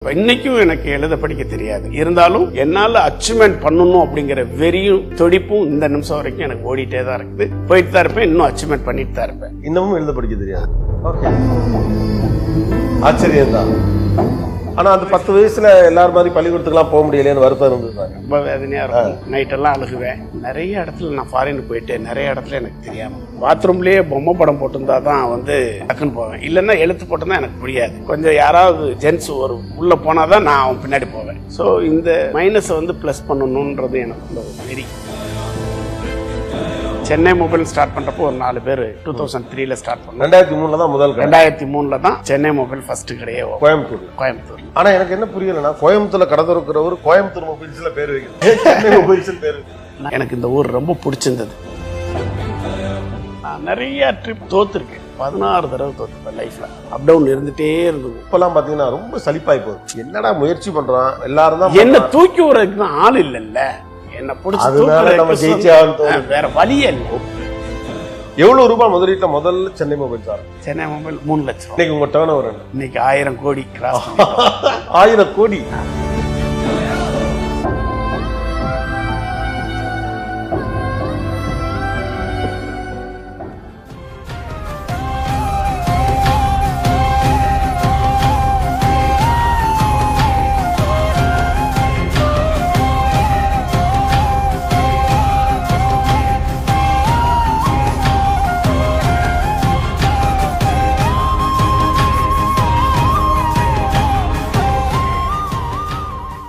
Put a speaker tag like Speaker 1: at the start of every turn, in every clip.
Speaker 1: இன்னைக்கும் எனக்கு எழுத படிக்க தெரியாது. இருந்தாலும் என்னால அச்சீவ்மெண்ட் பண்ணணும் அப்படிங்கிற வெறியும் துடிப்பும் இந்த நிமிஷம் வரைக்கும் எனக்கு ஓடிட்டே தான் இருக்குது. போயிட்டு தான் இருப்பேன், இன்னும் அச்சீவ்மெண்ட் பண்ணிட்டு தான் இருப்பேன்.
Speaker 2: இன்னமும் எழுத படிக்க தெரியாது. ஆச்சரியம் தான். ஆனா அந்த 10 வயசுல எல்லாரும் மாதிரி பள்ளிக்கூடத்துக்குலாம் போக முடியலன்னு வருத்தம் இருந்தது.
Speaker 1: ரொம்ப வேதனையா இருக்கும். நைட்டெல்லாம் அழுகுவேன். நிறைய இடத்துல நான் ஃபாரினுக்கு போயிட்டு நிறைய இடத்துல எனக்கு தெரியாம பாத்ரூம்லயே பொம்மை படம் போட்டிருந்தா தான் டக்குன்னு போவேன். இல்லைன்னா எழுத்து போட்டிருந்தா எனக்கு புரியாது. கொஞ்சம் யாராவது ஜென்ஸ் ஒரு உள்ள போனாதான் நான் அவன் பின்னாடி போவேன். ஸோ இந்த மைனஸை பிளஸ் பண்ணணும்ன்றது எனக்கு ஒரு வெறி. சென்னை மொபைல் ஸ்டார்ட் பண்றப்போ ஒரு 4 பேர் 2003ல ஸ்டார்ட் பண்ணோம்.
Speaker 2: 2003ல தான் முதல்
Speaker 1: 2003ல தான் சென்னை மொபைல் ஃபர்ஸ்ட் கடையே கோயம்புத்தூர்.
Speaker 2: ஆனா எனக்கு என்ன புரியலன்னா, கோயம்புத்தூர்ல கடை திறக்கிறவர் கோயம்புத்தூர் மொபைல்ஸ்ல பேர் வைக்கணும், சென்னை மொபைல்ஸ் பேர் வைக்கணும்.
Speaker 1: எனக்கு இந்த ஊர் ரொம்ப பிடிச்சிருந்தது. நான் நிறைய ட்ரிப் தோத்துருக்கேன். 16 தடவை தோத்துருப்பேன் லைஃப்ல. அப் டவுன் இருந்துட்டே இருந்தது.
Speaker 2: இப்பெல்லாம் பாத்தீங்கன்னா ரொம்ப சலிப்பாய் போகுது. என்னடா முயற்சி பண்றான் எல்லாரும் தான்.
Speaker 1: என்ன தூக்கி விடுறதுக்கு தான் ஆள் இல்லைல்ல. என்ன பிடிச்சி வேற வழியே இல்லை.
Speaker 2: எவ்வளவு ரூபாய் முதலீட்டுல முதல்ல Chennai mobile sir?
Speaker 1: Chennai mobile 3 லட்சம்.
Speaker 2: இன்னைக்கு உங்க டர்ன் ஓவர்
Speaker 1: இன்னைக்கு 1000 கோடி கிராஸ்.
Speaker 2: 1000 கோடி.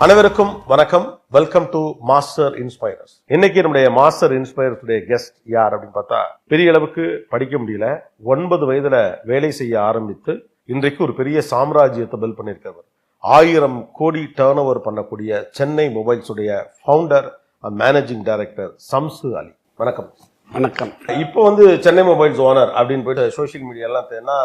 Speaker 2: அனைவருக்கும் வணக்கம். Welcome to master inspirers. இன்னைக்கு நம்முடைய மாஸ்டர் இன்ஸ்பைரர்ஸ் கெஸ்ட் யார் அப்படின்னு பார்த்தா, பெரிய அளவுக்கு படிக்க முடியல, 9 வயதுல வேலை செய்ய ஆரம்பித்து இன்றைக்கு ஒரு பெரிய சாம்ராஜ்யத்தை பில்ட் பண்ணியிருக்கிறவர். 1000 கோடி டர்ன் ஓவர் பண்ணக்கூடிய சென்னை மொபைல்ஸ் உடைய ஃபவுண்டர் அண்ட் மேனேஜிங் டைரக்டர் சம்சு அலி. வணக்கம்.
Speaker 1: வணக்கம்.
Speaker 2: இப்போ சென்னை மொபைல்ஸ் ஓனர் அப்படின்னு போயிட்டு சோசியல் மீடியாலாம் தேனா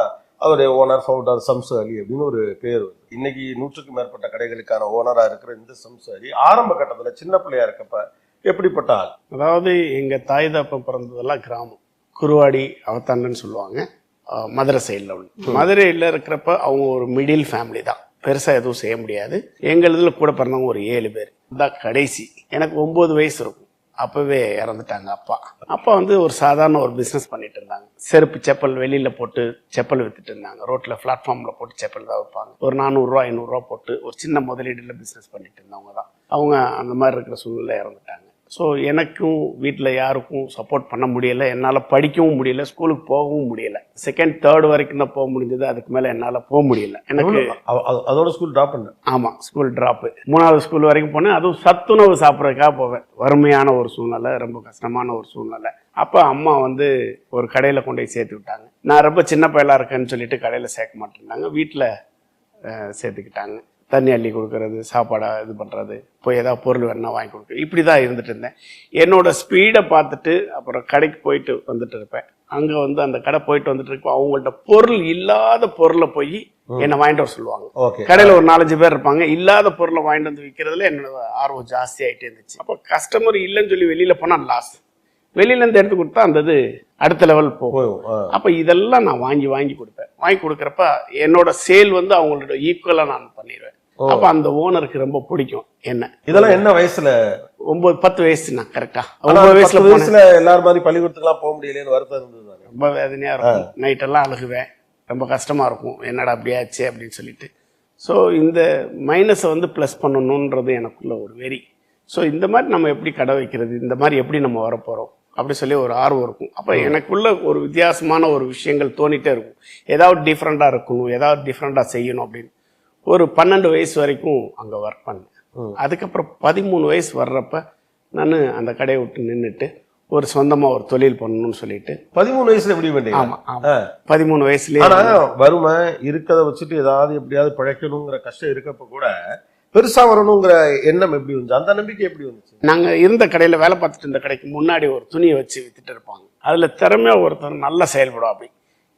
Speaker 2: அவருடைய ஓனர் ஃபவுண்டர் சம்சு அலி அப்படின்னு ஒரு பேர். இன்னைக்கு 100க்கும் மேற்பட்ட கடைகளுக்கான ஓனரா இருக்கிற இந்த சம்சு அலி ஆரம்ப கட்டத்துல சின்ன பிள்ளையா இருக்கப்ப எப்படிப்பட்ட ஆள்?
Speaker 1: அதாவது எங்க தாய் தாப்பா பிறந்ததெல்லாம் கிராமம், குருவாடி அவத்தாண்டன்னு சொல்லுவாங்க. மதுரை சைட்ல உள்ள மதுரையில இருக்கிறப்ப அவங்க ஒரு மிடில் ஃபேமிலி தான். பெருசா எதுவும் செய்ய முடியாது. எங்க இதுல கூட பிறந்தவங்க ஒரு 7 பேர் தான். கடைசி எனக்கு 9 வயசு இருக்கும். அப்பவே இறந்துட்டாங்க அப்பா. அப்பா ஒரு சாதாரண ஒரு பிசினஸ் பண்ணிட்டு இருந்தாங்க. செருப்பு செப்பல் வெளியில போட்டு செப்பல் வித்துட்டு இருந்தாங்க. ரோட்ல பிளாட்ஃபார்ம்ல போட்டு செப்பல் தான் வைப்பாங்க. ஒரு 400 ரூபா 500 ரூபா போட்டு ஒரு சின்ன முதலீடுல பிசினஸ் பண்ணிட்டு இருந்தவங்க தான். அவங்க அந்த மாதிரி இருக்கிற சூழ்நிலை இறந்துட்டாங்க. ஸோ எனக்கும் வீட்டில் யாருக்கும் சப்போர்ட் பண்ண முடியல. என்னால் படிக்கவும் முடியல, ஸ்கூலுக்கு போகவும் முடியல. 2nd 3rd வரைக்கும் தான் போக முடிஞ்சது. அதுக்கு மேலே என்னால் போக முடியல. எனக்கு
Speaker 2: அதோட ஸ்கூல் ட்ராப் பண்ணேன்.
Speaker 1: ஆமாம், ஸ்கூல் ட்ராப்பு. 3வது ஸ்கூல் வரைக்கும் போனேன். அதுவும் சத்துணவு சாப்பிட்றதுக்காக போவேன். வறுமையான ஒரு சூழ்நிலை, ரொம்ப கஷ்டமான ஒரு சூழ்நிலை. அப்போ அம்மா ஒரு கடையில் கொண்டு போய் சேர்த்து விட்டாங்க. நான் ரொம்ப சின்ன பயலாக இருக்கேன்னு சொல்லிட்டு கடையில் சேர்க்க மாட்டேன்னாங்க. வீட்டில் சேர்த்துக்கிட்டாங்க. தண்ணி அள்ளி கொடுக்கறது, சாப்பாடை இது பண்ணுறது, போய் ஏதாவது பொருள் வேணா வாங்கி கொடுக்குறது, இப்படி தான் இருந்துட்டு இருந்தேன். என்னோட ஸ்பீடை பார்த்துட்டு அப்புறம் கடைக்கு போயிட்டு வந்துட்டு இருப்பேன். அங்கே அந்த கடை போயிட்டு வந்துட்டு இருப்போம். அவங்கள்ட்ட பொருள் இல்லாத பொருளை போய் என்னை வாங்கிட்டு வர சொல்லுவாங்க. கடையில் ஒரு 4-5 பேர் இருப்பாங்க. இல்லாத பொருளை வாங்கிட்டு வந்து விற்கிறதுல என்னோட ஆர்வம் ஜாஸ்தி ஆகிட்டே இருந்துச்சு. அப்போ கஸ்டமர் இல்லைன்னு சொல்லி வெளியில் போனால் லாஸ். வெளியிலேருந்து எடுத்து கொடுத்தா அந்த அடுத்த லெவல் போகும். அப்போ இதெல்லாம் நான் வாங்கி கொடுப்பேன். வாங்கி கொடுக்குறப்ப என்னோட சேல் அவங்களோட ஈக்குவலாக நான் பண்ணிடுவேன். அப்ப அந்த ஓனருக்கு ரொம்ப பிடிக்கும் என்ன. இதெல்லாம்
Speaker 2: என்ன வயசுல?
Speaker 1: 9-10 வயசு. நான் கரெக்டா
Speaker 2: 9 வயசுல எல்லாரும் மாதிரி பள்ளிக்கூடத்துக்குலாம் போக முடியலன்னு வருத்தம் இருந்தது.
Speaker 1: ரொம்ப வேதனையா இருக்கும். நைட்டெல்லாம் அழுகுவேன். ரொம்ப கஷ்டமா இருக்கும். என்னடா அப்படியாச்சு அப்படின்னு சொல்லிட்டு. ஸோ இந்த மைனஸை பிளஸ் பண்ணணுன்றது எனக்குள்ள ஒரு வெறி. ஸோ இந்த மாதிரி நம்ம எப்படி கடை வைக்கிறது, இந்த மாதிரி எப்படி நம்ம வரப்போறோம் அப்படி சொல்லி ஒரு ஆர்வம் இருக்கும். அப்போ எனக்குள்ள ஒரு வித்தியாசமான ஒரு விஷயங்கள் தோணிட்டே இருக்கும். ஏதாவது டிஃப்ரெண்டா இருக்கணும், ஏதாவது டிஃப்ரெண்டா செய்யணும் அப்படின்னு. ஒரு 12 வயசு வரைக்கும் அங்கே ஒர்க் பண்ணேன். அதுக்கப்புறம் 13 வயசு வர்றப்ப நான் அந்த கடையை விட்டு நின்றுட்டு ஒரு சொந்தமா ஒரு தொழில் பண்ணணும்னு சொல்லிட்டு.
Speaker 2: 13 வயசுல எப்படி பண்ணீங்க?
Speaker 1: ஆமா, 13 வயசுலயே.
Speaker 2: வறுமை இருக்கதை வச்சுட்டு ஏதாவது எப்படியாவது பிழைக்கணுங்கிற கஷ்டம் இருக்கப்ப கூட பெருசா வரணுங்கிற எண்ணம் எப்படி வந்துச்சு? அந்த நம்பிக்கை எப்படி வந்துச்சு? நாங்க இருந்த கடையில வேலை பார்த்துட்டு இருந்த கடைக்கு முன்னாடி ஒரு துணியை வச்சு வித்துட்டு இருப்பாங்க. அதுல திறமையா ஒருத்தர் நல்லா செயல்படும். அப்படி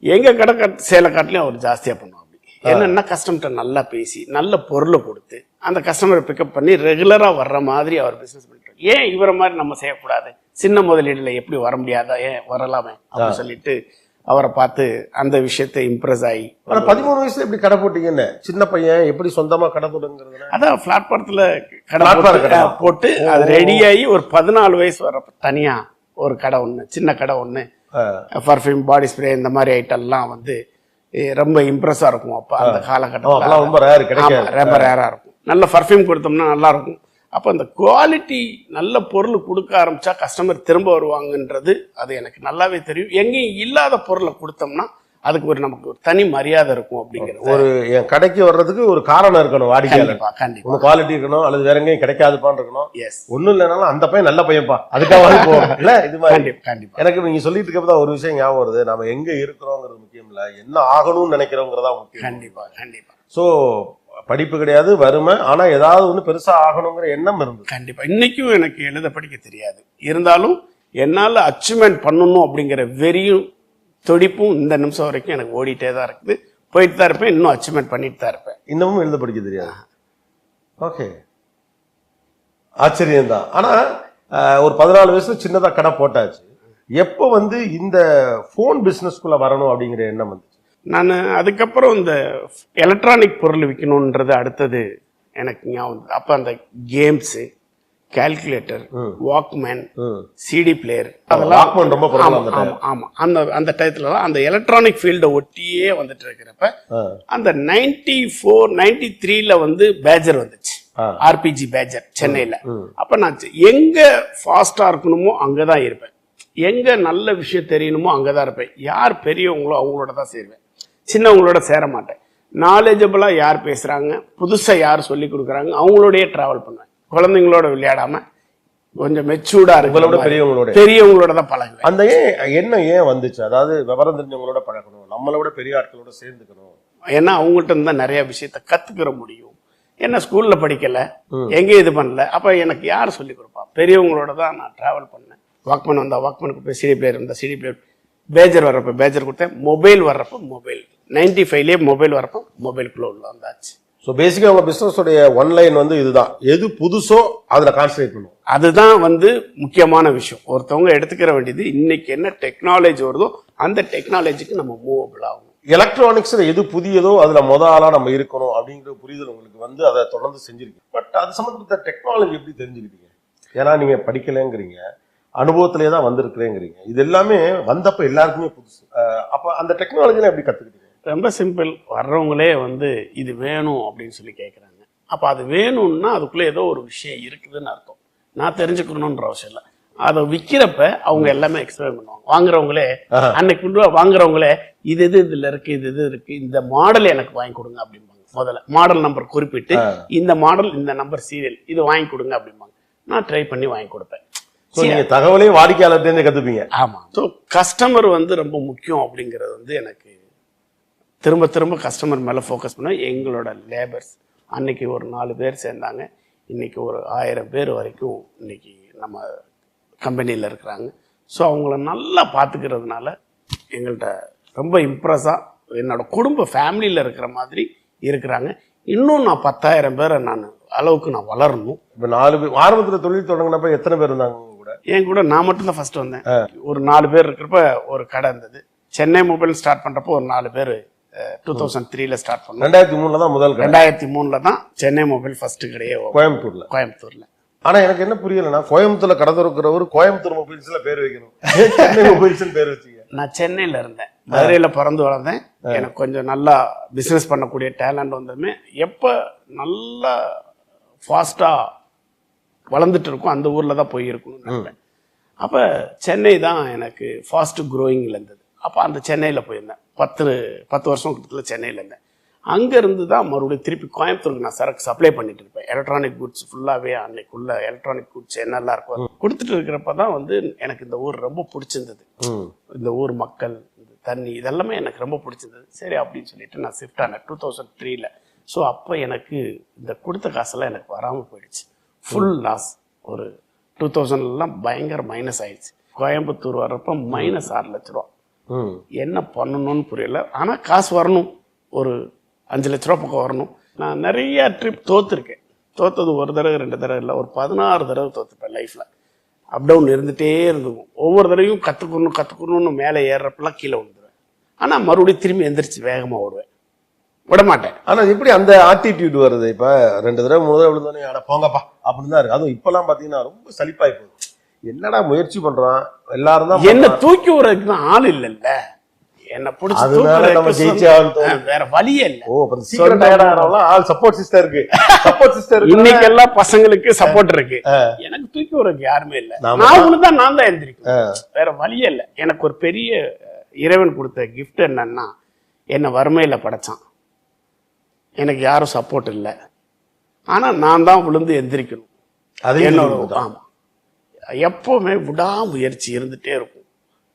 Speaker 2: எங்க கடை சேலை காட்டிலையும் அவர் ஜாஸ்தியா பண்ணுவோம். என்னன்னா கஸ்டமர்கிட்ட நல்லா பேசி நல்ல பொருளை கொடுத்து அந்த கஸ்டமரை பிக்கப் பண்ணி ரெகுலரா வர்ற மாதிரி அவர் பிசினஸ் பண்ணிட்டு, ஏன் இவரை மாதிரி நம்ம செய்யக்கூடாது, சின்ன முதலீடுல எப்படி வர முடியாதா, ஏன் வரலாமே அப்படின்னு சொல்லிட்டு
Speaker 1: அவரை பார்த்து அந்த விஷயத்தை இம்ப்ரெஸ் ஆகி.
Speaker 2: ஆனா 13 வயசுல எப்படி கடை போட்டீங்கன்னு? சின்ன பையன் எப்படி சொந்தமா கடை தொடங்குறது?
Speaker 1: அதான் பிளாட்பாரத்துல கடை போட்டு அது ரெடி ஆகி ஒரு 14 வயசு வரப்ப தனியா ஒரு கடை ஒண்ணு, சின்ன கடை ஒண்ணு, பர்ஃபியூம், பாடி ஸ்ப்ரே இந்த மாதிரி ஐட்டம்லாம் வந்து ரொம்ப இம்ப்ரெஸ்ஸா இருக்கும். அப்ப அந்த காலகட்டத்தில் ரொம்ப ரேரா இருக்கும். நல்ல பர்ஃபியூம் கொடுத்தோம்னா நல்லா இருக்கும். அப்ப அந்த குவாலிட்டி நல்ல பொருள் கொடுக்க ஆரம்பிச்சா கஸ்டமர் திரும்ப வருவாங்கன்றது அது எனக்கு நல்லாவே தெரியும். எங்கேயும் இல்லாத பொருளை கொடுத்தோம்னா அதுக்கு ஒரு நமக்கு ஒரு தனி மரியாதை இருக்கும். அப்படிங்கிறது
Speaker 2: ஒரு என் கடைக்கு வர்றதுக்கு ஒரு காரணம் இருக்கணும். வாடிக்கையாளர்
Speaker 1: கண்டிப்பா
Speaker 2: குவாலிட்டி இருக்கணும், அல்லது வேற எங்கேயும் கிடைக்காதுப்பான்னு இருக்கணும்.
Speaker 1: எஸ்,
Speaker 2: ஒண்ணும் இல்லைனாலும் அந்த பையன் நல்ல பையன்பா, அதுக்காக போகும் இல்ல? இது மாதிரி
Speaker 1: கண்டிப்பா.
Speaker 2: எனக்கு நீங்க சொல்லிட்டு இருக்கப்பதான் ஒரு விஷயம் ஞாபகம் வருது. நாம எங்க இருக்கிறோங்கிறது முக்கியம் இல்ல, என்ன ஆகணும்னு நினைக்கிறோங்கிறதா முக்கியம்.
Speaker 1: கண்டிப்பா கண்டிப்பா.
Speaker 2: சோ படிப்பு கிடையாது, வறுமை, ஆனா ஏதாவது ஒண்ணு பெருசா ஆகணுங்கிற எண்ணம் இருந்தது.
Speaker 1: கண்டிப்பா. இன்னைக்கும் எனக்கு எழுத படிக்க தெரியாது, இருந்தாலும் என்னால அச்சீவ்மெண்ட் பண்ணணும் அப்படிங்கிற வெறியும் துடிப்பும் இந்த நிமிஷம் வரைக்கும் எனக்கு ஓடிட்டே தான் இருக்குது. போயிட்டு தான் இருப்பேன், இன்னும் அச்சீவ்மெண்ட் பண்ணிட்டு தான் இருப்பேன்.
Speaker 2: இன்னமும் எழுத படிக்க தெரியாது. ஓகே, ஆச்சரியம் தான். ஆனா ஒரு 14 வயசுல சின்னதா கடை போட்டாச்சு. எப்போ வந்து இந்த போன் பிசினஸ்க்குள்ள வரணும் அப்படிங்கிற எண்ணம் வந்து?
Speaker 1: நான் அதுக்கப்புறம் இந்த எலக்ட்ரானிக் பொருள் விற்கணுன்றது அடுத்தது எனக்கு ஞாபகம். அப்போ அந்த games, calculator, walkman, CD player, அதெல்லாம் ஆமா அந்த டயத்துல தான் அந்த எலக்ட்ரானிக் ஃபீல்டை ஒட்டியே வந்துட்டு இருக்கிறப்ப அந்த 94, 93ல வந்து பேஜர் வந்துச்சு, ஆர்பிஜி பேஜர் சென்னையில. அப்ப நான் எங்க ஃபாஸ்டா இருக்கணுமோ அங்கதான் இருப்பேன், எங்க நல்ல விஷயம் தெரியணுமோ அங்கதான் இருப்பேன். யார் பெரியவங்களோ அவங்களோட தான் சேருவேன், சின்னவங்களோட சேர மாட்டேன். நாலேஜபிளா யார் பேசுறாங்க, புதுசா யார் சொல்லி கொடுக்குறாங்க அவங்களோடய டிராவல் பண்ணுவேன். குழந்தைங்களோட விளையாடாம கொஞ்சம் மெச்சூர்டா இருக்கு, பெரியவங்களோட தான் பழகுவேன்.
Speaker 2: அந்த எண்ணம் ஏன் வந்துச்சு? அதாவது விவரம் தெரிஞ்சவங்களோட பழகணும், நம்மளோட பெரிய ஆட்களோட சேர்ந்துக்கணும்.
Speaker 1: ஏன்னா அவங்கள்ட்ட இருந்தா நிறைய விஷயத்த கத்துக்கிற முடியும். என்ன ஸ்கூல்ல படிக்கல, எங்கேயும் இது பண்ணல, அப்ப எனக்கு யார் சொல்லி கொடுப்பா? பெரியவங்களோட தான் நான் டிராவல் பண்ணேன். வாக்மேன் வந்தா வாக்மேன் கொடுப்பேன், சிடி பிளேயர் வந்தா சிடி பிளேயர், பேஜர் வர்றப்ப பேஜர் கொடுத்தேன், மொபைல் வர்றப்ப மொபைல், 95லயே மொபைல் வரப்போ மொபைலுக்குள்ள உள்ள வந்தாச்சு.
Speaker 2: ஸோ பேசிக்கா உங்க பிசினஸ் உடைய ஒன்லைன் வந்து இதுதான், எது புதுசோ அதுல கான்சன்ட்ரேட் பண்ணும்.
Speaker 1: அதுதான் வந்து முக்கியமான விஷயம். ஒருத்தவங்க எடுத்துக்கிற வேண்டியது இன்னைக்கு என்ன டெக்னாலஜி வருதோ அந்த டெக்னாலஜிக்கு நம்ம மூவபிள் ஆகணும்.
Speaker 2: எலக்ட்ரானிக்ஸ்ல எது புதியதோ அதுல ஆளா நம்ம இருக்கணும் அப்படிங்கிற புரிதல் உங்களுக்கு வந்து அதை தொடர்ந்து செஞ்சிருக்கீங்க. பட் அது சம்பந்தப்பட்ட டெக்னாலஜி எப்படி தெரிஞ்சுக்கிட்டீங்க? ஏன்னா நீங்க படிக்கலைங்கிறீங்க, அனுபவத்திலே தான் வந்திருக்கிறேங்கிறீங்க. இது எல்லாமே வந்தப்ப எல்லாருக்குமே புதுசு. அப்ப அந்த டெக்னாலஜிலாம் எப்படி கத்துக்கிட்டீங்க?
Speaker 1: ரொம்ப சிம்பிள். வர்றவங்களே வந்து இது வேணும் அப்படின்னு சொல்லி கேட்குறாங்க. அப்போ அது வேணும்னா அதுக்குள்ளே ஏதோ ஒரு விஷயம் இருக்குதுன்னு அர்த்தம். நான் தெரிஞ்சுக்கணுன்ற அவசியம் இல்லை. அதை விற்கிறப்ப அவங்க எல்லாமே எக்ஸ்பிளைன் பண்ணுவாங்க. வாங்குறவங்களே அன்னைக்கு வாங்குறவங்களே இது இதுல இருக்கு, இது இருக்கு, இந்த மாடல் எனக்கு வாங்கி கொடுங்க அப்படிம்பாங்க. முதல்ல மாடல் நம்பர் குறிப்பிட்டு இந்த மாடல், இந்த நம்பர் சீரியல், இது வாங்கி கொடுங்க அப்படிம்பாங்க. நான் ட்ரை பண்ணி வாங்கி கொடுப்பேன்.
Speaker 2: தகவலையும் வாடிக்கையாளர்கிட்ட கத்துப்பீங்க.
Speaker 1: ஆமா. ஸோ கஸ்டமர் வந்து ரொம்ப முக்கியம் அப்படிங்கிறது வந்து எனக்கு திரும்ப திரும்ப கஸ்டமர் மேலே ஃபோக்கஸ் பண்ண. எங்களோட லேபர்ஸ் அன்னைக்கு ஒரு 4 பேர் சேர்ந்தாங்க, இன்னைக்கு ஒரு 1000 பேர் வரைக்கும் இன்னைக்கு நம்ம கம்பெனியில் இருக்கிறாங்க. ஸோ அவங்கள நல்லா பார்த்துக்கிறதுனால எங்கள்கிட்ட ரொம்ப இம்ப்ரெஸ்ஸாக என்னோட குடும்ப ஃபேமிலியில் இருக்கிற மாதிரி இருக்கிறாங்க. இன்னும் நான் 10,000 பேரை அளவுக்கு நான் வளரணும்.
Speaker 2: இப்போ 4 பேர் ஆரம்பத்தில் தொழில் தொடங்கினப்ப எத்தனை பேர் இருந்தாங்க?
Speaker 1: என் கூட நான் மட்டும் தான் ஃபர்ஸ்ட் வந்தேன். ஒரு 4 பேர் இருக்கிறப்ப ஒரு கடை இருந்தது. சென்னை மொபைல் ஸ்டார்ட் பண்றப்போ ஒரு 4 பேர் 2003ல ஸ்டார்ட் பண்ணோம்.
Speaker 2: 2003ல தான் முதல்
Speaker 1: 2003ல தான் சென்னை மொபைல் ஃபர்ஸ்ட் கடையே கோயம்புத்தூர்ல.
Speaker 2: ஆனா எனக்கு என்ன புரியலன்னா, கோயம்புத்தூர்ல கடை திறக்கிறவர் கோயம்புத்தூர் மொபைல்ஸ்ல பேர் வைக்கணும், சென்னை மொபைல்ஸ் பேர் வச்சீங்க.
Speaker 1: நான் சென்னையில இருந்தேன், மதுரையில பிறந்து வளர்ந்தேன். எனக்கு கொஞ்சம் நல்லா பிசினஸ் பண்ணக்கூடிய டேலண்ட் வந்ததுமே எப்ப நல்லா ஃபாஸ்டா வளர்ந்துட்டு இருக்கும் அந்த ஊர்ல தான் போய் இருக்கணும்னு நினைப்பேன். அப்ப சென்னை தான் எனக்கு ஃபாஸ்ட் க்ரோயிங்ல இருந்தது. அப்போ அந்த சென்னையில் போயிருந்தேன். 10 வருஷம் கிட்டத்துல சென்னையில் இருந்தேன். அங்கேருந்து தான் மறுபடியும் திருப்பி கோயம்புத்தூருக்கு நான் சரக்கு சப்ளை பண்ணிட்டு இருப்பேன். எலக்ட்ரானிக் குட்ஸ் ஃபுல்லாகவே அன்னைக்குள்ள எலக்ட்ரானிக் குட்ஸ் என்னெல்லாம் இருக்கும் கொடுத்துட்டு இருக்கிறப்ப தான் வந்து எனக்கு இந்த ஊர் ரொம்ப பிடிச்சிருந்தது. இந்த ஊர் மக்கள், இந்த தண்ணி, இதெல்லாமே எனக்கு ரொம்ப பிடிச்சிருந்தது. சரி அப்படின்னு சொல்லிட்டு நான் ஷிஃப்ட் ஆனேன் 2003ல. ஸோ அப்போ எனக்கு இந்த கொடுத்த காசெல்லாம் எனக்கு வராமல் போயிடுச்சு. Full loss. ஒரு 2000லாம் பயங்கர மைனஸ் ஆயிடுச்சு. கோயம்புத்தூர் வர்றப்ப -6 லட்ச ரூபா. என்ன பண்ணணும்னு புரியல. ஆனா காசு வரணும், ஒரு 5 லட்ச ரூபா பக்கம் வரணும். நான் நிறைய ட்ரிப் தோத்துருக்கேன். தோத்தது ஒரு தடவை 2 தடவை இல்லை, ஒரு 16 தடவை தோத்துப்பேன் லைஃப்ல. அப் டவுன் இருந்துட்டே இருந்துக்கும். ஒவ்வொரு தடவையும் கத்துக்கணும்னு மேலே ஏறப்பெல்லாம் கீழே விழுந்துருவேன். ஆனால் மறுபடியும் திரும்பி எந்திரிச்சு வேகமாக ஓடுவேன், விட மாட்டேன்.
Speaker 2: ஆனா எப்படி அந்த ஆட்டிடியூட் வருது? இப்ப 2 தடவை 3 தடவை விழுந்தோடனே அட போங்கப்பா அப்படின்னு தான் இருக்கு. அதுவும் இப்பெல்லாம் பாத்தீங்கன்னா ரொம்ப சலிப்பாய் போகுது. என்னடா முயற்சி பண்றோம் எல்லாரும் தான்,
Speaker 1: என்ன தூக்கி விடுறதுக்கு தான் ஆள் இல்லைல்ல, என்ன பிடிச்சி
Speaker 2: அதனால நம்ம ஜெயிச்சே ஆகணும்,
Speaker 1: வேற வழியே இல்ல.
Speaker 2: ஓ அப்ப சீக்கிரம் டயர்ட் ஆகறவங்க ஆள் சப்போர்ட் சிஸ்டர் இருக்கு, சப்போர்ட் சிஸ்டர் இருக்கு.
Speaker 1: இன்னைக்கு எல்லாம் பசங்களுக்கு சப்போர்ட் இருக்கு, எனக்கு தூக்கி விடுறதுக்கு யாருமே இல்ல. நான் தான் எந்திரிக்கும், வேற வழியே இல்ல. எனக்கு ஒரு பெரிய இறைவன் கொடுத்த கிஃப்ட் என்னன்னா, என்ன வறுமையில படைச்சான், எனக்கு யாரும் சப்போர்ட் இல்லை, ஆனா நான் தான் விழுந்து எந்திரிக்கணும். அது என்னோட ஆமா, எப்பவுமே விடாமுயற்சி இருந்துட்டே இருக்கும்,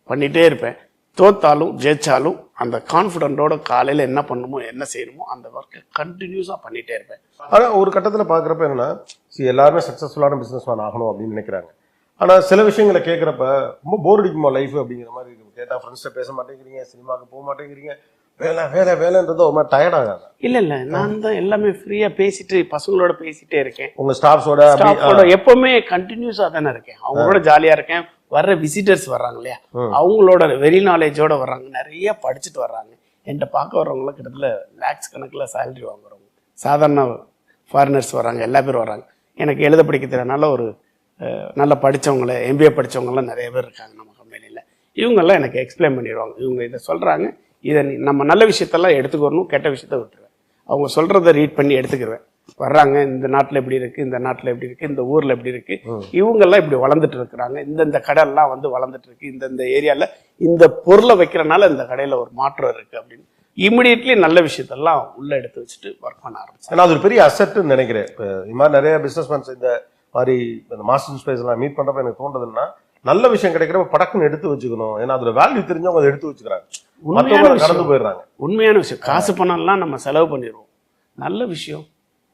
Speaker 1: பண்ணிட்டே இருப்பேன். தோத்தாலும் ஜெயிச்சாலும் அந்த கான்ஃபிடென்ட்டோட காலையில என்ன பண்ணணுமோ என்ன செய்யணுமோ அந்த ஒர்க்கை கண்டினியூஸா பண்ணிட்டே இருப்பேன்.
Speaker 2: ஆனா ஒரு கட்டத்துல பாக்குறப்ப என்னன்னா, எல்லாருமே சக்சஸ்ஃபுல்லான பிசினஸ் மேன் ஆகணும் அப்படின்னு நினைக்கிறாங்க. ஆனா சில விஷயங்களை கேட்கறப்ப ரொம்ப போர் அடிக்குமா லைஃப் அப்படிங்கிற மாதிரி இருக்கு. கேட்டா ஃப்ரெண்ட்ஸ்ட பேச மாட்டேங்கிறீங்க, சினிமாக்கு போக மாட்டேங்கிறீங்க, வேலை வேலை வேலைன்றது ஒரு மாதிரி டயர்ட் ஆகாது?
Speaker 1: இல்ல நான் தான் எல்லாமே ஃப்ரீயா பேசிட்டு பசங்களோட பேசிட்டே இருக்கேன்.
Speaker 2: உங்க ஸ்டாஃப்ஸோட
Speaker 1: எப்பவுமே கண்டினியூஸா தானே இருக்கேன், அவங்களோட ஜாலியா இருக்கேன். வர்ற விசிட்டர்ஸ் வர்றாங்க இல்லையா, அவங்களோட வெரி நாலேஜோட வர்றாங்க, நிறைய படிச்சுட்டு வர்றாங்க. என்கிட்ட பார்க்க வர்றவங்களாம் கிட்டத்தட்ட லேக்ஸ் கணக்கில் சேலரி வாங்குறவங்க, சாதாரண ஃபாரினர்ஸ் வர்றாங்க, எல்லா பேரும் வர்றாங்க. எனக்கு எழுத படிக்க தெரியனால ஒரு நல்லா படித்தவங்கள MBA படித்தவங்கலாம் நிறைய பேர் இருக்காங்க நம்ம கம்பெனியில். இவங்கெல்லாம் எனக்கு எக்ஸ்பிளைன் பண்ணிடுவாங்க, இவங்க இதை சொல்கிறாங்க, இதை நம்ம நல்ல விஷயத்தெல்லாம் எடுத்துக்கணும், கெட்ட விஷயத்த விட்டுருவேன். அவங்க சொல்கிறத ரீட் பண்ணி எடுத்துக்கிடுவேன். வர்றாங்க, இந்த நாட்டில் எப்படி இருக்குது, இந்த நாட்டில் எப்படி இருக்குது, இந்த ஊரில் எப்படி இருக்குது, இவங்கெல்லாம் இப்படி வளர்ந்துட்டு இருக்கிறாங்க, இந்த கடையெல்லாம் வந்து வளர்ந்துட்டு இருக்கு, இந்த ஏரியாவில் இந்த பொருளை வைக்கிறனால இந்த கடையில் ஒரு மாற்றம் இருக்குது அப்படின்னு இமிடியட்லி நல்ல விஷயத்தெல்லாம் உள்ள எடுத்து வச்சுட்டு ஒர்க் பண்ண ஆரம்பிச்சேன்.
Speaker 2: ஏன்னா அது ஒரு பெரிய அசெட்னு நினைக்கிறேன். இப்போ இது மாதிரி நிறைய பிஸ்னஸ்மேன்ஸ் இந்த மாதிரி இந்த மாஸ்டர் ஸ்பேஸ் எல்லாம் மீட் பண்றப்ப எனக்கு தோன்றதுன்னா, நல்ல விஷயம் கிடைக்கிறப்ப படக்குன்னு எடுத்து வச்சுக்கணும். ஏன்னா அதோட வேல்யூ தெரிஞ்சவங்க அதை எடுத்து வச்சுக்கிறாங்க, மற்றவங்க கடந்து போயிடுறாங்க.
Speaker 1: உண்மையான விஷயம், காசு பணம்லாம் நம்ம செலவு பண்ணிடுவோம், நல்ல விஷயம்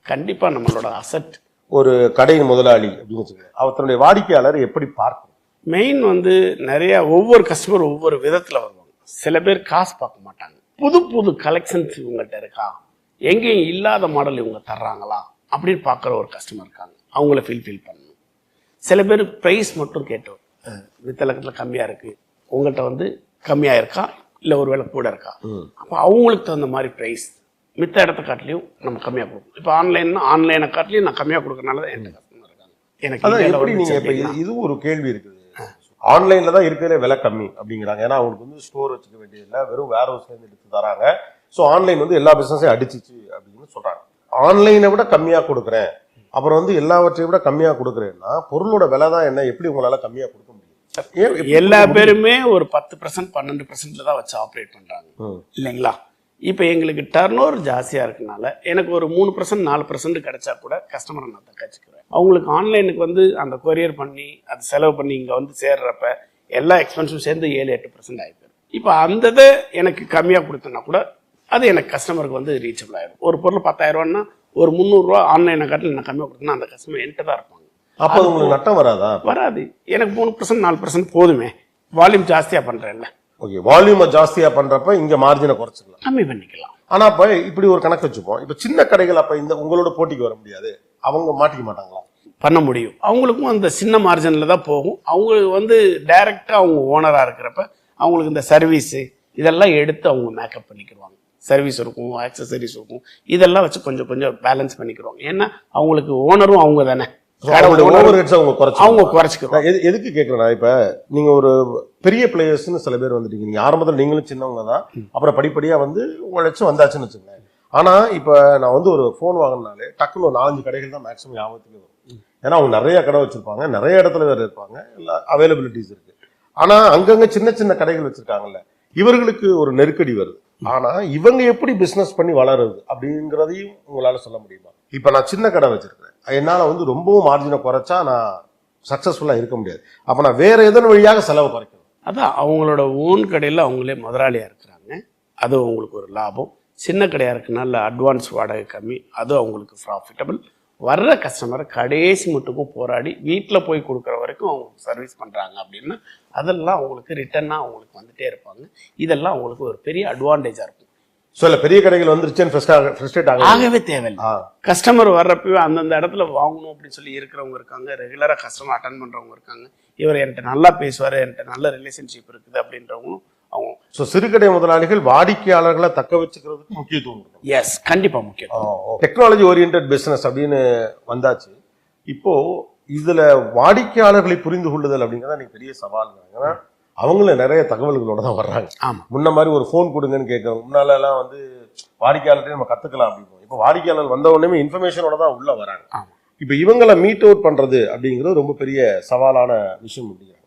Speaker 1: கண்டிப்பா நம்மளோட அசெட்.
Speaker 2: ஒரு கடையின் முதலாளி அப்படின்னு வச்சுக்கோங்க, அவருடைய வாடிக்கையாளர் எப்படி பார்க்கணும்?
Speaker 1: மெயின் வந்து நிறைய ஒவ்வொரு கஸ்டமர் ஒவ்வொரு விதத்துல வருவாங்க. சில பேர் காசு பார்க்க மாட்டாங்க, புது புது கலெக்ஷன்ஸ் இவங்கள்ட்ட இருக்கா, எங்கேயும் இல்லாத மாடல் இவங்க தர்றாங்களா அப்படின்னு பார்க்குற ஒரு கஸ்டமர் இருக்காங்க, அவங்கள ஃபீல் பண்ணணும். சில பேர் ப்ரைஸ் மட்டும் கேட்டோம், வித்தலக்கத்தில் கம்மியாக இருக்குது, உங்கள்கிட்ட வந்து கம்மியாக இருக்கா இல்லை ஒரு வேளை கூட இருக்கா, அப்போ அவங்களுக்கு தகுந்த மாதிரி ப்ரைஸ் மித்த இடத்த காட்டிலையும் நம்ம கம்மியாக கொடுக்கணும். இப்போ ஆன்லைனை காட்டிலையும் நான் கம்மியாக கொடுக்கறனால தான் என்கிட்ட கஸ்டமர் இருக்காங்க.
Speaker 2: எனக்கு இது ஒரு கேள்வி இருக்குது, ஆன்லைன்ல தான் இருக்கிறதே விலை கம்மி அப்படிங்கிறாங்க. ஏன்னா அவங்களுக்கு வந்து ஸ்டோர் வச்சுக்க வேண்டியதில்லை, வெறும் வேர் ஹவுஸ்லேருந்து எடுத்து தராங்க. ஸோ ஆன்லைன் வந்து எல்லா பிஸ்னஸையும் அடிச்சிச்சு அப்படின்னு சொல்றாங்க. ஆன்லைனை விட கம்மியாக கொடுக்குறேன், அப்புறம் வந்து எல்லாவற்றையும் விட கம்மியாக கொடுக்குறேன்னா பொருளோட விலை தான் என்ன, எப்படி உங்களால கம்மியாக கொடுக்க முடியும்?
Speaker 1: எல்லா பேருமே ஒரு 10% 12% தான் வச்சு ஆப்ரேட் பண்றாங்க இல்லைங்களா. இப்போ எங்களுக்கு டர்ன் ஓவர் ஜாஸ்தியாக இருக்கனால எனக்கு ஒரு 3% 4% கிடைச்சா கூட கஸ்டமரை நான் தக்காச்சுக்குவேன். அவங்களுக்கு ஆன்லைனுக்கு வந்து அந்த கொரியர் பண்ணி அது செலவு பண்ணி இங்கே வந்து சேர்றப்ப எல்லா எக்ஸ்பென்ஸும் சேர்ந்து 7-8% ஆகிப்போம். இப்போ அந்த இதை எனக்கு கம்மியாக கொடுத்தோன்னா கூட அது எனக்கு கஸ்டமருக்கு வந்து ரீச்சபிள் ஆகிடும். ஒரு பொருள் 10,000 ரூபான்னா ஒரு 300 ரூபா ஆன்லைனை காட்டில் நான் கம்மியாக கொடுத்தேன்னா அந்த கஸ்டமர் என்கிட்ட தான் இருப்பாங்க.
Speaker 2: அப்போ உங்களுக்கு நட்டம் வராதா?
Speaker 1: வராது, எனக்கு 3% 4% போதுமே, வால்யூம் ஜாஸ்தியாக பண்ணுறேன்ல.
Speaker 2: ஓகே, வால்யூமை ஜாஸ்தியா பண்றப்ப இங்க மார்ஜினை குறைச்சிக்கலாம்,
Speaker 1: கம்மி பண்ணிக்கலாம்.
Speaker 2: ஆனா இப்ப இப்படி ஒரு கணக்கு வச்சுப்போம், இப்ப சின்ன கடைகள் அப்ப இந்த உங்களோட போட்டிக்கு வர முடியாது, அவங்க மாட்டிக்க மாட்டாங்களா?
Speaker 1: பண்ண முடியும், அவங்களுக்கும் அந்த சின்ன மார்ஜினில் தான் போகும். அவங்களுக்கு வந்து டைரக்டா அவங்க ஓனரா இருக்கிறப்ப அவங்களுக்கு இந்த சர்வீஸு இதெல்லாம் எடுத்து அவங்க மேக்கப் பண்ணிக்கிடுவாங்க. சர்வீஸ் இருக்கும், ஆக்சசரிஸ் இருக்கும், இதெல்லாம் வச்சு கொஞ்சம் கொஞ்சம் பேலன்ஸ் பண்ணிக்கிடுவாங்க. ஏன்னா அவங்களுக்கு ஓனரும் அவங்க தானே,
Speaker 2: அவங்க குறைச்சிக்கிறாங்க. எதுக்கு கேட்கிறேன், இப்ப நீங்க ஒரு பெரிய பிளேயர்ஸ்னு சில பேர் வந்துட்டீங்க, நீங்க ஆரம்பத்தில் நீங்களும் சின்னவங்க தான், அப்புறம் படிப்படியா வந்து உழைச்சு வந்தாச்சுன்னு வச்சுக்கோங்க. ஆனா இப்ப நான் வந்து ஒரு போன் வாங்கினாலே டக்குன்னு ஒரு 4-5 கடைகள் தான் மேக்ஸிமம் ஞாபகத்துக்கு வரும். ஏன்னா அவங்க நிறைய கடை வச்சிருப்பாங்க, நிறைய இடத்துல வேற இருப்பாங்க, எல்லா அவைலபிலிட்டிஸ் இருக்கு. ஆனா அங்கங்க சின்ன சின்ன கடைகள் வச்சிருக்காங்கல்ல, இவர்களுக்கு ஒரு நெருக்கடி வருது. ஆனா இவங்க எப்படி பிசினஸ் பண்ணி வளருது அப்படிங்கிறதையும் உங்களால சொல்ல முடியுமா? இப்ப நான் சின்ன கடை வச்சிருக்கேன், என்னால வந்து ரொம்பவும் மார்ஜினை குறைச்சா நான் சக்சஸ்ஃபுல்லா இருக்க முடியாது. அப்ப நான் வேற எதன் வழியாக செலவு குறைக்கணும்?
Speaker 1: அதான் அவங்களோட ஓன் கடையில் அவங்களே முதலாளியா இருக்கிறாங்க, அது அவங்களுக்கு ஒரு லாபம். சின்ன கடையா இருக்குனால அட்வான்ஸ் வாடகை கம்மி, அது அவங்களுக்கு ப்ராஃபிட்டபிள். வர்ற கஸ்டமரை கடைசி மட்டுக்கும் போராடி வீட்டில் போய் கொடுக்குற வரைக்கும் அவங்க சர்வீஸ் பண்ணுறாங்க அப்படின்னா அதெல்லாம் அவங்களுக்கு ரிட்டர்னாக அவங்களுக்கு வந்துட்டே இருப்பாங்க. இதெல்லாம் அவங்களுக்கு ஒரு பெரிய அட்வான்டேஜாக இருக்கும்.
Speaker 2: ஸோ பெரிய கடைகள் வந்துருச்சுன்னு
Speaker 1: ஆகவே தேவையில்லை. கஸ்டமர் வர்றப்பவே அந்தந்த இடத்துல வாங்கணும் அப்படின்னு சொல்லி இருக்கிறவங்க இருக்காங்க, ரெகுலராக கஸ்டமர் அட்டன் பண்ணுறவங்க இருக்காங்க, இவர் என்கிட்ட நல்லா பேசுவார், என்கிட்ட நல்ல ரிலேஷன்ஷிப் இருக்குது அப்படின்றவங்களும் அவங்க.
Speaker 2: ஸோ சிறுகடை முதலாளிகள் வாடிக்கையாளர்களை தக்க வச்சுக்கிறதுக்கு முக்கியத்துவம் கொடுக்கணும்.
Speaker 1: எஸ், கண்டிப்பா முக்கியம்.
Speaker 2: டெக்னாலஜி ஓரியன்ட் பிசினஸ் அப்படின்னு வந்தாச்சு. இப்போ இதுல வாடிக்கையாளர்களை புரிந்து கொள்ளுதல் அப்படிங்கிறத நீங்க பெரிய சவால். ஏன்னா அவங்கள நிறைய தகவல்களோட தான் வர்றாங்க.
Speaker 1: ஆமா,
Speaker 2: முன்ன மாதிரி ஒரு ஃபோன் கொடுங்கன்னு கேட்கறோம். முன்னால எல்லாம் வந்து வாடிக்கையாளர்கிட்ட நம்ம கத்துக்கலாம் அப்படின்னு. இப்போ வாடிக்கையாளர் வந்த உடனே இன்ஃபர்மேஷனோட தான் உள்ள வராங்க.
Speaker 1: ஆமா.
Speaker 2: இப்போ இவங்களை மீட் அவுட் பண்றது அப்படிங்கிறது ரொம்ப பெரிய சவாலான விஷயம் அப்படிங்கிறாங்க.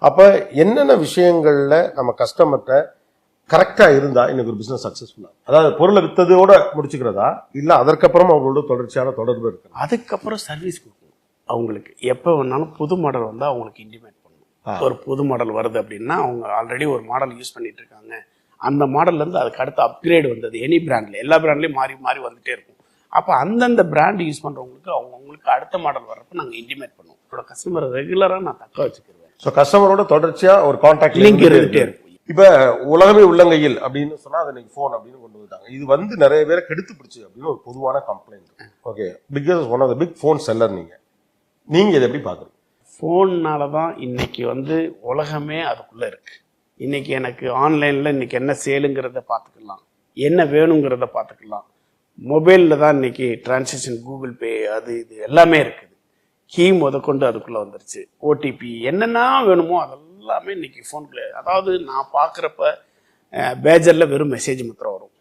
Speaker 2: அப்ப என்னென்ன விஷயங்கள்ல நம்ம கஸ்டமர்கிட்ட கரெக்டா இருந்தா இன்னைக்கு ஒரு பிசினஸ் சக்சஸ்ஃபுல்லா, அதாவது பொருளை வித்ததோட முடிச்சுக்கிறதா இல்ல அதற்கப்புறம் அவங்களோட தொடர்ச்சியான தொடர்பு இருக்கு?
Speaker 1: அதுக்கப்புறம் சர்வீஸ் கொடுக்கணும். அவங்களுக்கு எப்போ வேணாலும் புது மாடல் வந்து அவங்களுக்கு இன்டிமேட் பண்ணணும். ஒரு புது மாடல் வருது அப்படின்னா அவங்க ஆல்ரெடி ஒரு மாடல் யூஸ் பண்ணிட்டு இருக்காங்க, அந்த மாடல்ல இருந்து அதுக்கு அடுத்த அப்கிரேட் வந்தது. எனி பிராண்ட்ல, எல்லா பிராண்ட்லயும் மாறி மாறி வந்துட்டே இருக்கும். அப்போ அந்தந்த பிராண்ட் யூஸ் பண்றவங்களுக்கு அவங்களுக்கு அடுத்த மாடல் வர்றப்ப நாங்கள் இன்டிமேட் பண்ணுவோம். என்னோட கஸ்டமர் ரெகுலரா நான் தக்க வச்சுக்கிறேன்.
Speaker 2: ஸோ கஸ்டமரோட தொடர்ச்சியா ஒரு கான்டாக்ட்
Speaker 1: லிங்க் இருந்துட்டே இருக்கும்.
Speaker 2: இப்ப உலகமே உள்ளங்கையில் அப்படின்னு சொன்னா அது இன்னைக்கு போன் அப்படின்னு கொண்டு வந்துட்டாங்க. இது வந்து நிறைய பேரை கெடுத்து பிடிச்சு அப்படின்னு ஒரு பொதுவான complaint. Okay, because one of the big phone seller நீங்க இதை எப்படி பாக்குறீங்க?
Speaker 1: ஃபோன்னால தான் இன்னைக்கு வந்து உலகமே அதுக்குள்ள இருக்கு. இன்னைக்கு எனக்கு ஆன்லைன்ல இன்னைக்கு என்ன சேலுங்கிறத பார்த்துக்கலாம், என்ன வேணுங்கிறத பார்த்துக்கலாம். மொபைலில் தான் இன்னைக்கு டிரான்சாக்ஷன், கூகுள் பே, அது இது எல்லாமே இருக்குது. கீ முதற்கொண்டு அதுக்குள்ள வந்துருச்சு. ஓடிபி என்னென்ன வேணுமோ அதெல்லாமே இன்னைக்கு ஃபோனுக்குள்ள. அதாவது நான் பார்க்குறப்ப பேஜரில் வெறும் மெசேஜ் மாத்திரம் வரும்,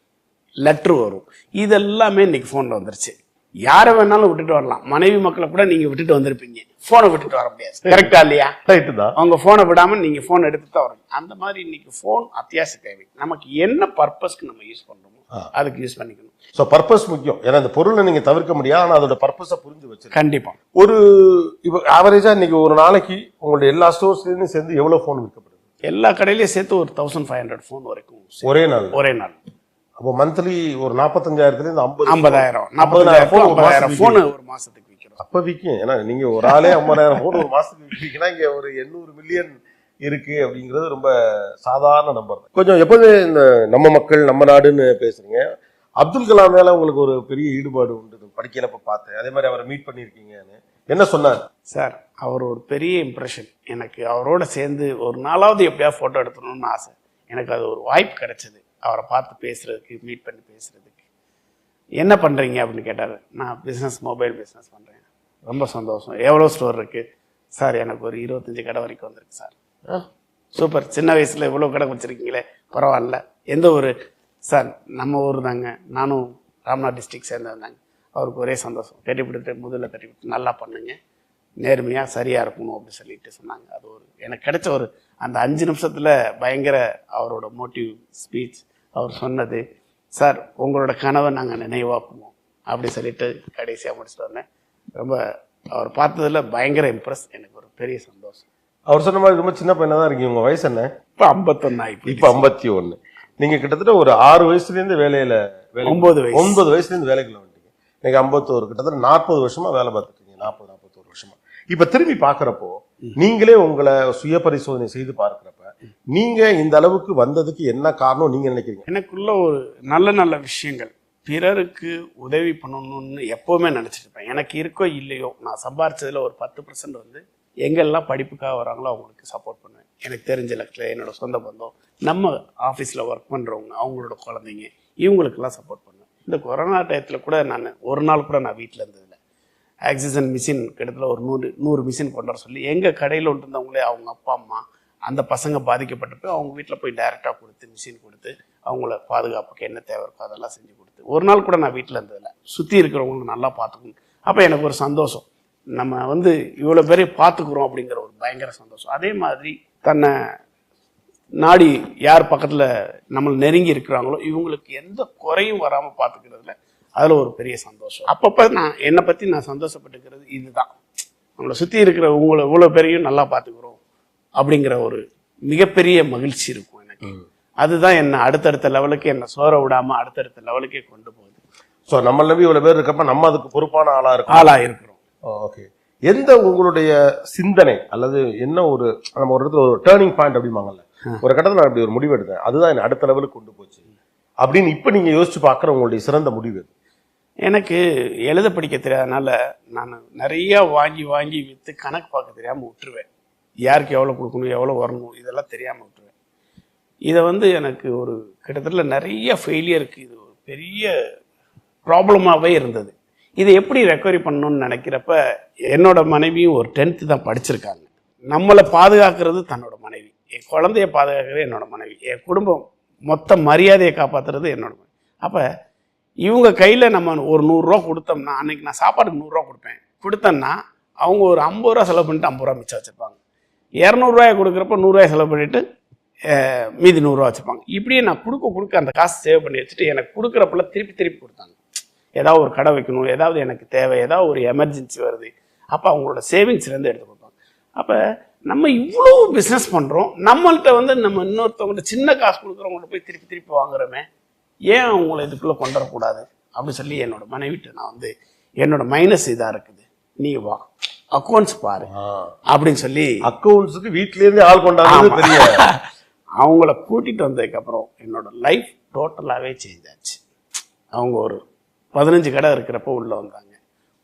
Speaker 1: லெட்ரு வரும், இதெல்லாமே இன்னைக்கு ஃபோனில் வந்துருச்சு. யாரை வேணாலும் விட்டுட்டு வரலாம். மனைவி மக்களை கூட நீங்க விட்டுட்டு வந்திருப்பீங்க, போனை விட்டுட்டு வர முடியாது. கரெக்டா இல்லையா?
Speaker 2: ரைட்டு தான்.
Speaker 1: அவங்க போனை விடாம நீங்க போன் எடுத்து தான் வரணும். அந்த மாதிரி இன்னைக்கு போன் அத்தியாவசிய தேவை. நமக்கு என்ன பர்பஸ்க்கு நம்ம யூஸ் பண்றோமோ அதுக்கு யூஸ் பண்ணிக்கணும்.
Speaker 2: ஸோ பர்பஸ் முக்கியம். ஏன்னா இந்த பொருளை நீங்க தவிர்க்க முடியாது, ஆனா அதோட பர்பஸை புரிஞ்சு வச்சு.
Speaker 1: கண்டிப்பா.
Speaker 2: ஒரு இப்போ ஆவரேஜா இன்னைக்கு ஒரு நாளைக்கு உங்களுடைய எல்லா ஸ்டோர்ஸ்லயும் சேர்ந்து எவ்வளவு போன் விற்கப்படுது?
Speaker 1: எல்லா கடையிலயும் சேர்த்து ஒரு 1500 போன் வரைக்கும்
Speaker 2: ஒரே நாள்.
Speaker 1: ஒரே நாள்.
Speaker 2: அப்போ மந்த்லி ஒரு 45,000
Speaker 1: 50,000 40,000 போன் ஒரு மாசத்துக்கு விற்கிறோம்.
Speaker 2: அப்ப விற்கும். ஏன்னா நீங்க ஒரு ஆளே 50,000 போன் ஒரு மாசத்துக்கு விற்கிறீங்கன்னா இங்க ஒரு 800 மில்லியன் இருக்கு அப்படிங்கிறது ரொம்ப சாதாரண நம்பர். கொஞ்சம் எப்போதுமே இந்த நம்ம மக்கள் நம்ம நாடுன்னு பேசுறீங்க. அப்துல் கலாம் மேல உங்களுக்கு ஒரு பெரிய ஈடுபாடு உண்டு, படிக்கிறப்ப பார்த்தேன். அதே மாதிரி அவரை மீட் பண்ணிருக்கீங்கன்னு என்ன சொன்னார்
Speaker 1: சார்? அவர் ஒரு பெரிய இம்ப்ரெஷன். எனக்கு அவரோட சேர்ந்து ஒரு நாளாவது எப்படியா போட்டோ எடுத்துடணும்னு ஆசை. எனக்கு அது ஒரு வாய்ப்பு கிடைச்சது, அவரை பார்த்து பேசுறதுக்கு, மீட் பண்ணி பேசுறதுக்கு. என்ன பண்றீங்க அப்படின்னு கேட்டாரு. நான் பிசினஸ், மொபைல் பிசினஸ் பண்றேன். ரொம்ப சந்தோஷம். எவ்வளோ ஸ்டோர் இருக்கு சார்? எனக்கு ஒரு 25 கடை வரைக்கும் வந்திருக்கு சார். சூப்பர், சின்ன வயசுல இவ்வளோ கடை வச்சிருக்கீங்களே, பரவாயில்ல. எந்த ஊர் சார்? நம்ம ஊர் தாங்க, நானும் ராம்நாத் டிஸ்ட்ரிக்ட் சேர்ந்தவந்தாங்க. அவருக்கு ஒரே சந்தோஷம். கட்டிப்பிட்டு முதல்ல கட்டிப்பிட்டு நல்லா பண்ணுங்க, நேர்மையா சரியா இருக்கணும் அப்படின்னு சொல்லிட்டு சொன்னாங்க. அது ஒரு எனக்கு கிடைச்ச ஒரு அந்த 5 நிமிஷத்துல பயங்கர அவரோட மோட்டிவ் ஸ்பீச். அவர் சொன்னது, சார் உங்களோட கனவை நாங்கள் நினைவாக்குவோம் அப்படி சொல்லிட்டு கடைசியாக முடிச்சுட்டு வந்தேன். ரொம்ப அவர் பார்த்ததுல பயங்கர இம்ப்ரெஸ். எனக்கு ஒரு பெரிய சந்தோஷம்.
Speaker 2: அவர் சொன்ன மாதிரி ரொம்ப சின்ன பையனா தான் இருக்கீங்க. உங்க வயசு என்ன?
Speaker 1: இப்போ 51 ஆயிடுச்சு.
Speaker 2: இப்போ 51. நீங்க கிட்டத்தட்ட ஒரு 6 வயசுலேருந்து வேலையில 9 வயசுலேருந்து வேலைக்குள்ள வந்துட்டீங்க. நீங்க 51, கிட்டத்தட்ட 40 வருஷமா வேலை பார்த்துட்டு இருக்கீங்க. 41 வருஷமா. இப்ப திரும்பி பாக்குறப்போ நீங்களே உங்களை சுய பரிசோதனை செய்து பார்க்கிறப்ப நீங்க இந்த அளவுக்கு வந்ததுக்கு என்ன காரணம் நீங்க நினைக்கிறீங்க?
Speaker 1: எனக்குள்ள ஒரு நல்ல நல்ல விஷயங்கள், பிறருக்கு உதவி பண்ணணும்னு எப்பவுமே நினைச்சிட்டு இருப்பேன். எனக்கு இருக்கோ இல்லையோ, நான் சம்பாரிச்சதுல ஒரு 10% வந்து எங்கெல்லாம் படிப்புக்காக வராங்களோ அவங்களுக்கு சப்போர்ட் பண்ணுவேன். எனக்கு தெரிஞ்ச லட்சத்தில் என்னோட சொந்த பந்தம், நம்ம ஆஃபீஸில் ஒர்க் பண்ணுறவங்க, அவங்களோட குழந்தைங்க, இவங்களுக்கெல்லாம் சப்போர்ட் பண்ணுவேன். இந்த கொரோனா டயத்தில் கூட நான் ஒரு நாள் கூட நான் வீட்டில் இருந்ததில்லை. ஆக்சிஜன் மிஷின் கிட்டத்தட்ட ஒரு 100 மிஷின் கொண்டு வர சொல்லி எங்கள் கடையில் ஒன்று இருந்தவங்களே அவங்க அப்பா அம்மா அந்த பசங்க பாதிக்கப்பட்டப்போ அவங்க வீட்டில் போய் டைரெக்டாக கொடுத்து மிஷின் கொடுத்து அவங்கள பாதுகாப்புக்கு என்ன தேவை இருக்கோ அதெல்லாம் செஞ்சு கொடுத்து ஒரு நாள் கூட நான் வீட்டில் இருந்ததில்லை. சுற்றி இருக்கிறவங்களுக்கு நல்லா பார்த்துக்கணும். அப்போ எனக்கு ஒரு சந்தோஷம், நம்ம வந்து இவ்வளோ பேரையும் பார்த்துக்குறோம் அப்படிங்கிற ஒரு பயங்கர சந்தோஷம். அதே மாதிரி தன்னை நாடி யார் பக்கத்தில் நம்மளை நெருங்கி இருக்கிறாங்களோ இவங்களுக்கு எந்த குறையும் வராமல் பார்த்துக்கிறதுல அதில் ஒரு பெரிய சந்தோஷம். அப்பப்போ நான் என்னை பற்றி நான் சந்தோஷப்பட்டுக்கிறது இதுதான். நம்மளை சுற்றி இருக்கிற உங்களை இவ்வளோ பேரையும் நல்லா பார்த்துக்கிறோம் அப்படிங்கிற ஒரு மிகப்பெரிய மகிழ்ச்சி இருக்கும் எனக்கு. அதுதான் என்ன அடுத்தடுத்த லெவலுக்கு என்ன சோற விடாமல் அடுத்தடுத்த லெவலுக்கே கொண்டு போகுது.
Speaker 2: ஸோ நம்ம நம்பி இவ்வளோ பேர் இருக்கப்ப நம்ம அதுக்கு பொறுப்பான ஆளாக இருக்கிறோம். ஓகே, எந்த உங்களுடைய சிந்தனை அல்லது என்ன ஒரு நம்ம ஒரு இடத்துல ஒரு டேர்னிங் பாயிண்ட் அப்படிம்பாங்கல்ல, ஒரு கட்டத்தில் நான் அப்படி ஒரு முடிவு எடுத்தேன், அதுதான் என்ன அடுத்த லெவலுக்கு கொண்டு போச்சு அப்படின்னு இப்போ நீங்கள் யோசிச்சு பார்க்குற உங்களுடைய சிறந்த முடிவு?
Speaker 1: எனக்கு எழுத படிக்க தெரியாதனால நான் நிறைய வாங்கி வாங்கி விற்று கணக்கு பார்க்க தெரியாமல் விட்டுருவேன். யாருக்கு எவ்வளோ கொடுக்கணும், எவ்வளோ வரணும், இதெல்லாம் தெரியாமல் விட்டுருவேன். இதை வந்து எனக்கு ஒரு கிட்டத்தட்ட நிறைய ஃபெயிலியருக்கு இது ஒரு பெரிய ப்ராப்ளமாகவே இருந்தது. இதை எப்படி ரெக்கவரி பண்ணணும்னு நினைக்கிறப்ப என்னோட மனைவியும் ஒரு 10th தான் படிச்சிருக்காங்க. நம்மளை பாதுகாக்கிறது தன்னோட மனைவி, என் குழந்தைய பாதுகாக்கிறது என்னோட மனைவி, என் குடும்பம் மொத்த மரியாதையை காப்பாற்றுறது என்னோட மனைவி. அப்போ இவங்க கையில் நம்ம ஒரு 100 ரூபா கொடுத்தோம்னா, அன்னைக்கு நான் சாப்பாட்டுக்கு 100 ரூபா கொடுத்தேன்னா அவங்க ஒரு 50 ரூபா செலவு பண்ணிட்டு 50 ரூபா மிச்சம் வச்சுருப்பாங்க. 200 ரூபாயை கொடுக்குறப்ப 100 ரூபாய் செலவு பண்ணிட்டு மீதி 100 ரூபா வச்சுருப்பாங்க. இப்படியே நான் கொடுக்க அந்த காசு சேவ் பண்ணி வச்சுட்டு எனக்கு கொடுக்குறப்பெல்லாம் திருப்பி கொடுத்தாங்க. ஏதாவது ஒரு கடை வைக்கணும், ஏதாவது எனக்கு தேவை, ஏதாவது ஒரு எமர்ஜென்சி வருது, அப்போ அவங்களோட சேவிங்ஸ்லேருந்து எடுத்து கொடுப்பாங்க. அப்போ நம்ம இவ்வளோ பிஸ்னஸ் பண்ணுறோம், நம்மள்கிட்ட வந்து நம்ம இன்னொருத்தவங்கள்ட்ட சின்ன காசு கொடுக்குறவங்கள்ட்ட போய் திருப்பி வாங்குறோமே, ஏன் அவங்கள இதுக்குள்ளே கொண்டு வரக்கூடாது அப்படின்னு சொல்லி என்னோட மனைவிட்டு நான் வந்து என்னோட மைனஸ் இதாக இருக்குது, நீ வா அக்கௌண்ட்ஸ் பாரு அப்படின்னு சொல்லி
Speaker 2: அக்கௌண்ட்ஸுக்கு வீட்லேருந்து ஆள் கொண்டாந்து தெரிய
Speaker 1: அவங்கள கூட்டிகிட்டு வந்ததுக்கப்புறம் என்னோட லைஃப் டோட்டலாகவே சேஞ்ச் ஆச்சு. அவங்க ஒரு 15 கடை இருக்கிறப்ப உள்ளே வந்தாங்க.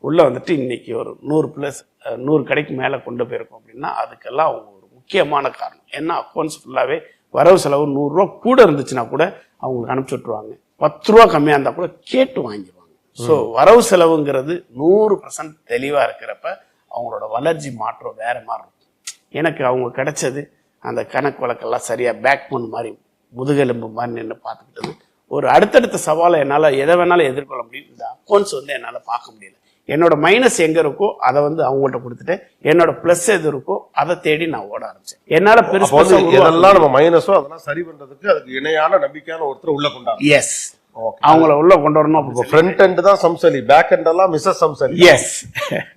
Speaker 1: உள்ளே வந்துட்டு இன்னைக்கு ஒரு 100 கடைக்கு மேலே கொண்டு போயிருக்கோம் அப்படின்னா அதுக்கெல்லாம் அவங்க ஒரு முக்கியமான காரணம். ஏன்னா அக்கௌண்ட்ஸ் ஃபுல்லாகவே வரவு செலவு 100 ரூபா கூட இருந்துச்சுன்னா கூட அவங்களுக்கு அனுப்பிச்சி விட்ருவாங்க. 10 ரூபா கம்மியாக இருந்தால் கூட கேட்டு வாங்கிடுவாங்க. ஸோ வரவு செலவுங்கிறது 100% தெளிவாக இருக்கிறப்ப அவங்களோட வளர்ச்சி மாற்றம் வேற மாதிரி இருக்கும். எனக்கு அவங்க கிடைச்சது அந்த கணக்கு வழக்கெல்லாம் சரியாக பேக் போன் மாதிரி முதுகெலும்பு மாதிரி நின்று பார்த்துக்கிட்டது. ஒரு அடுத்தடுத்த சவாலை என்னால் எதை வேணாலும் எதிர்கொள்ள முடியும். இந்த அக்கௌண்ட்ஸ் வந்து என்னால் பார்க்க முடியல. என்னோட மைனஸ் எங்கே இருக்கோ அதை வந்து அவங்கள்ட்ட கொடுத்துட்டு என்னோட ப்ளஸ் எது இருக்கோ அதை தேடி நான் ஓட ஆரம்பிச்சேன். என்னால் பெருசு
Speaker 2: எதெல்லாம் நம்ம மைனஸோ அதெல்லாம் சரி பண்ணுறதுக்கு அதுக்கு இணையான நம்பிக்கையான ஒருத்தர் உள்ள கொண்டாங்க.
Speaker 1: எஸ், அவங்கள உள்ள கொண்டு வரணும்.
Speaker 2: ஃப்ரண்ட் எண்ட் தான் சம்சலி, பேக் எண்ட் எல்லாம் மிஸ்ஸஸ் சம்சலி.
Speaker 1: எஸ்.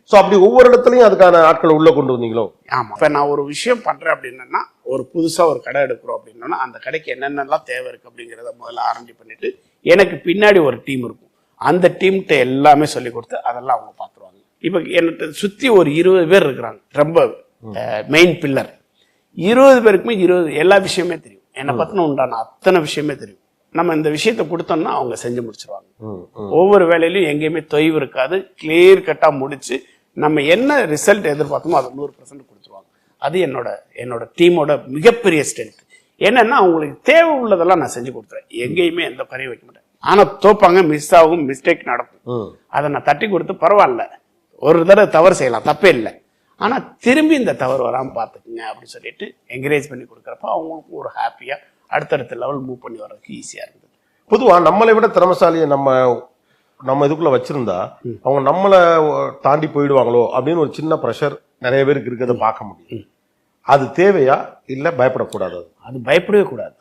Speaker 2: ஸோ அப்படி ஒவ்வொரு இடத்துலையும் அதுக்கான ஆட்களை உள்ள கொண்டு வந்தீங்களோ?
Speaker 1: ஆமாம். இப்போ நான் ஒரு விஷயம் பண்ணுறேன் அப்படின்னா, ஒரு புதுசாக ஒரு கடை எடுக்கிறோம் அப்படின்னா அந்த கடைக்கு என்னென்னலாம் தேவை இருக்குது அப்படிங்கிறத முதல்ல ஆரம்பி பண்ணிட்டு எனக்கு பின்னாடி ஒரு டீம் இருக்கும். அந்த டீம்கிட்ட எல்லாமே சொல்லி கொடுத்து அதெல்லாம் அவங்க பார்த்துருவாங்க. இப்போ என்னை சுற்றி ஒரு 20 பேர் இருக்கிறாங்க, ரொம்ப மெயின் பில்லர். 20 பேருக்குமே எல்லா விஷயமே தெரியும், என்னை பற்றின உண்டான அத்தனை விஷயமே தெரியும். நம்ம இந்த விஷயத்த கொடுத்தோம்னா அவங்க செஞ்சு முடிச்சிருவாங்க. ஒவ்வொரு வேலையிலையும் எங்கேயுமே தொய்வு இருக்காது, கிளியர் கட்டாக முடிச்சு நம்ம என்ன ரிசல்ட் எதிர்பார்த்தோமோ அதை 100% கொடுத்துருவாங்க. அது என்னோட டீமோட மிகப்பெரிய ஸ்ட்ரென்த். என்னன்னா அவங்களுக்கு தேவை உள்ளதெல்லாம் நான் செஞ்சு கொடுத்துறேன், எங்கேயுமே எந்த குறையும் வைக்க மாட்டேன். ஆனால் தோப்பாங்க, மிஸ் ஆகும், மிஸ்டேக் நடக்கும், அதை நான் தட்டி கொடுத்து பரவாயில்ல, ஒரு தடவை தவறு செய்யலாம், தப்பே இல்லை, ஆனால் திரும்பி இந்த தவறு வராமல் பார்த்துக்குங்க அப்படின்னு சொல்லிட்டு என்கரேஜ் பண்ணி கொடுக்குறப்ப அவங்களுக்கும் ஒரு ஹாப்பியாக அடுத்தடுத்த லெவல் மூவ் பண்ணி வர்றதுக்கு ஈஸியாக இருந்தது.
Speaker 2: பொதுவாக நம்மளை விட திறமசாலியை நம்ம இதுக்குள்ள வச்சிருந்தா அவங்க நம்மளை தாண்டி போயிடுவாங்களோ அப்படின்னு ஒரு சின்ன ப்ரெஷர் நிறைய பேருக்கு இருக்கிறத பார்க்க முடியும். அது தேவையா இல்லை பயப்படக்கூடாது?
Speaker 1: அது பயப்படவே கூடாது.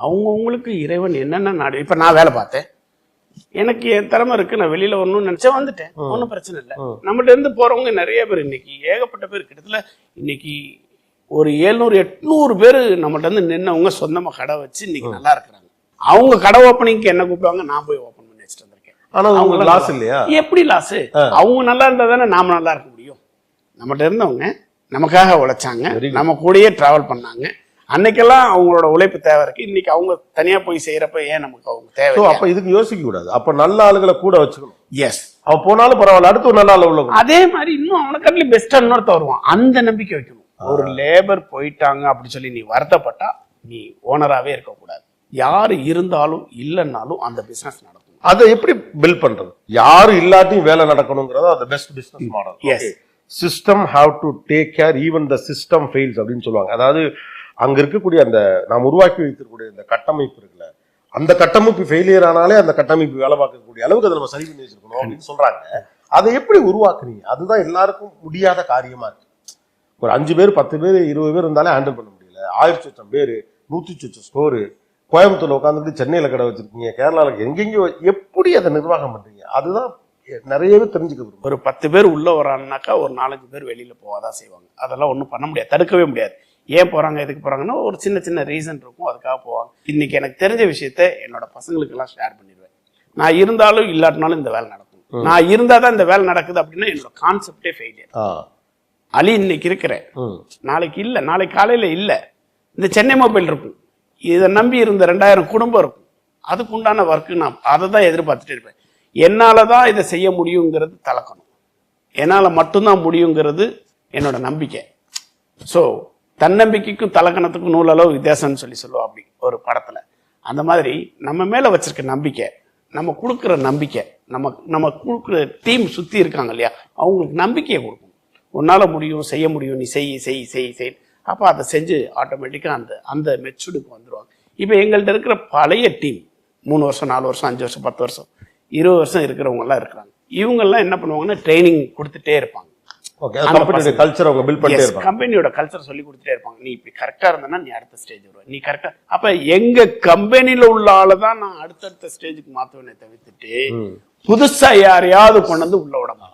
Speaker 1: அவங்கவுங்களுக்கு இறைவன் என்னென்ன நாடு. இப்போ நான் வேலை பார்த்தேன், எனக்கு என் திறமை இருக்கு, நான் வெளியில வரணும்னு நினைச்சா வந்துட்டேன், ஒன்றும் பிரச்சனை இல்லை. நம்மகிட்ட இருந்து போறவங்க நிறைய பேர், இன்னைக்கு ஏகப்பட்ட பேர், கிட்டத்தட்ட இன்னைக்கு ஒரு 700-800 பேர் நம்மகிட்ட இருந்து நின்னவங்க சொந்தமா கடை வச்சு இன்னைக்கு நல்லா இருக்கிறாங்க. அவங்க கடை ஓப்பனிங்க்கு என்ன கூப்பிடுவாங்க, நான் போய் ஓப்பன் பண்ணி வச்சுட்டு வந்திருக்கேன்.
Speaker 2: ஆனா அவங்க லாஸ் இல்லையா?
Speaker 1: எப்படி லாஸ்? அவங்க நல்லா இருந்தா தானே நாம நல்லா இருக்க முடியும். நம்மகிட்ட இருந்தவங்க நமக்காக உழைச்சாங்க, நம்ம கூடயே டிராவல் பண்ணாங்க. அன்னைக்கெல்லாம் அவங்களோட உழைப்பு தேவை இருக்கு. இன்னைக்கு அவங்க தனியா போய் செய்யறப்ப ஏன் நமக்கு அவங்க தேவை?
Speaker 2: அப்ப இதுக்கு யோசிக்க கூடாது. அப்ப நல்ல ஆளுகளை கூட வச்சுக்கணும்.
Speaker 1: எஸ்,
Speaker 2: அவன் போனாலும் பரவாயில்ல, அடுத்து ஒரு நல்ல ஆளு உள்ள.
Speaker 1: அதே மாதிரி இன்னும் அவனுக்கு பெஸ்டா இன்னொருத்த வருவான், அந்த நம்பிக்கை வைக்கணும். ஒரு லேபர் போயிட்டாங்க அப்படி சொல்லி நீ வருத்தப்பட்டா நீ ஓனராகவே இருக்கக்கூடாது. யாரு இருந்தாலும் இல்லைன்னாலும் அந்த பிசினஸ் நடக்கும்.
Speaker 2: அதை எப்படி பில்ட் பண்றது? யாரு இல்லாட்டியும் வேலை நடக்கணுங்கிறது அந்த best business model.
Speaker 1: Yes,
Speaker 2: system have to take care even the system fails அப்படின்னு சொல்லுவாங்க. அதாவது அங்க இருக்கக்கூடிய அந்த நாம் உருவாக்கி வைத்திருக்கக்கூடிய இந்த கட்டமைப்பு இருக்குல்ல, அந்த கட்டமைப்பு ஃபெயிலியர் ஆனாலே அந்த கட்டமைப்பு வேலை பார்க்கக்கூடிய அளவுக்கு அதை நம்ம சரி பண்ணி வச்சிருக்கணும் அப்படின்னு சொல்றாங்க. அதை எப்படி உருவாக்குறீங்க? அதுதான் எல்லாருக்கும் முடியாத காரியமா இருக்கு. ஒரு 5 பேர் 10 பேர் 20 பேர் இருந்தாலே ஹேண்டில் பண்ண முடியல. 1000 பேர் 100 ஸ்டோரு, கோயம்புத்தூர்ல உட்காந்துட்டு சென்னையில கடை வச்சிருக்கீங்க, கேரளாவில் எங்கெங்கயோ, எப்படி அதை நிர்வாகம் பண்றீங்க? அதுதான் நிறையவே தெரிஞ்சுக்க.
Speaker 1: ஒரு 10 பேர் உள்ள வரான்னாக்கா ஒரு 4-5 பேர் வெளியில போவாதான் செய்வாங்க. அதெல்லாம் ஒன்றும் பண்ண முடியாது, தடுக்கவே முடியாது. ஏன் போறாங்க, எதுக்கு போறாங்கன்னா ஒரு சின்ன சின்ன ரீசன் இருக்கும், அதுக்காக போவாங்க. இன்னைக்கு எனக்கு தெரிஞ்ச விஷயத்த என்னோட பசங்களுக்கு எல்லாம் ஷேர் பண்ணிடுவேன். நான் இருந்தாலும் இல்லாட்டினாலும் இந்த வேலை நடக்கும். நான் இருந்தாதான் இந்த வேலை நடக்குது அப்படின்னா என்னோட கான்செப்டே ஃபெயிலியர். அலி இன்னைக்கு இருக்கிறேன், நாளைக்கு இல்லை, நாளைக்கு காலையில இல்லை. இந்த சென்னை மொபைல் இருக்கும், இதை நம்பி இருந்த 2000 குடும்பம் இருக்கும். அதுக்கு உண்டான ஒர்க்கு நான் அதை தான் எதிர்பார்த்துட்டு இருப்பேன். என்னாலதான் இதை செய்ய முடியுங்கிறது தலக்கணும், என்னால மட்டும்தான் முடியுங்கிறது என்னோட நம்பிக்கை. ஸோ தன்னம்பிக்கைக்கும் தலக்கணத்துக்கும் நூலளவு வித்தியாசம்னு சொல்லுவோம் அப்படி ஒரு படத்துல. அந்த மாதிரி நம்ம மேல வச்சிருக்க நம்பிக்கை, நம்ம கொடுக்குற நம்பிக்கை, நம்ம கொடுக்குற டீம் சுத்தி இருக்காங்க இல்லையா, அவங்களுக்கு நம்பிக்கையை கொடுக்கணும். உன்னால முடியும், செய்ய முடியும், நீ செய். அப்போ அதை செஞ்சு ஆட்டோமேட்டிக்கா அந்த மெச்சூர்டுக்கு வந்துடுவாங்க. இப்போ எங்கள்கிட்ட இருக்கிற பழைய டீம் 3 வருஷம் 4 வருஷம் 5 வருஷம் 10 வருஷம் 20 வருஷம் இருக்கிறவங்க எல்லாம் இருக்கிறாங்க. இவங்கெல்லாம் என்ன பண்ணுவாங்கன்னா ட்ரைனிங் கொடுத்துட்டே இருப்பாங்க. கம்பெனியோட கல்ச்சர் சொல்லி கொடுத்துட்டே இருப்பாங்க. நீ இப்படி கரெக்டா இருந்தனா நீ அடுத்த ஸ்டேஜ் வருவ, நீ கரெக்டா. அப்ப எங்க கம்பெனில உள்ள ஆளுதான் நான் அடுத்தடுத்த ஸ்டேஜுக்கு மாத்துவேனே தவிர்த்துட்டு புதுசா யாரையாவது கொண்டு வந்து உள்ள விட மாட்டேன்.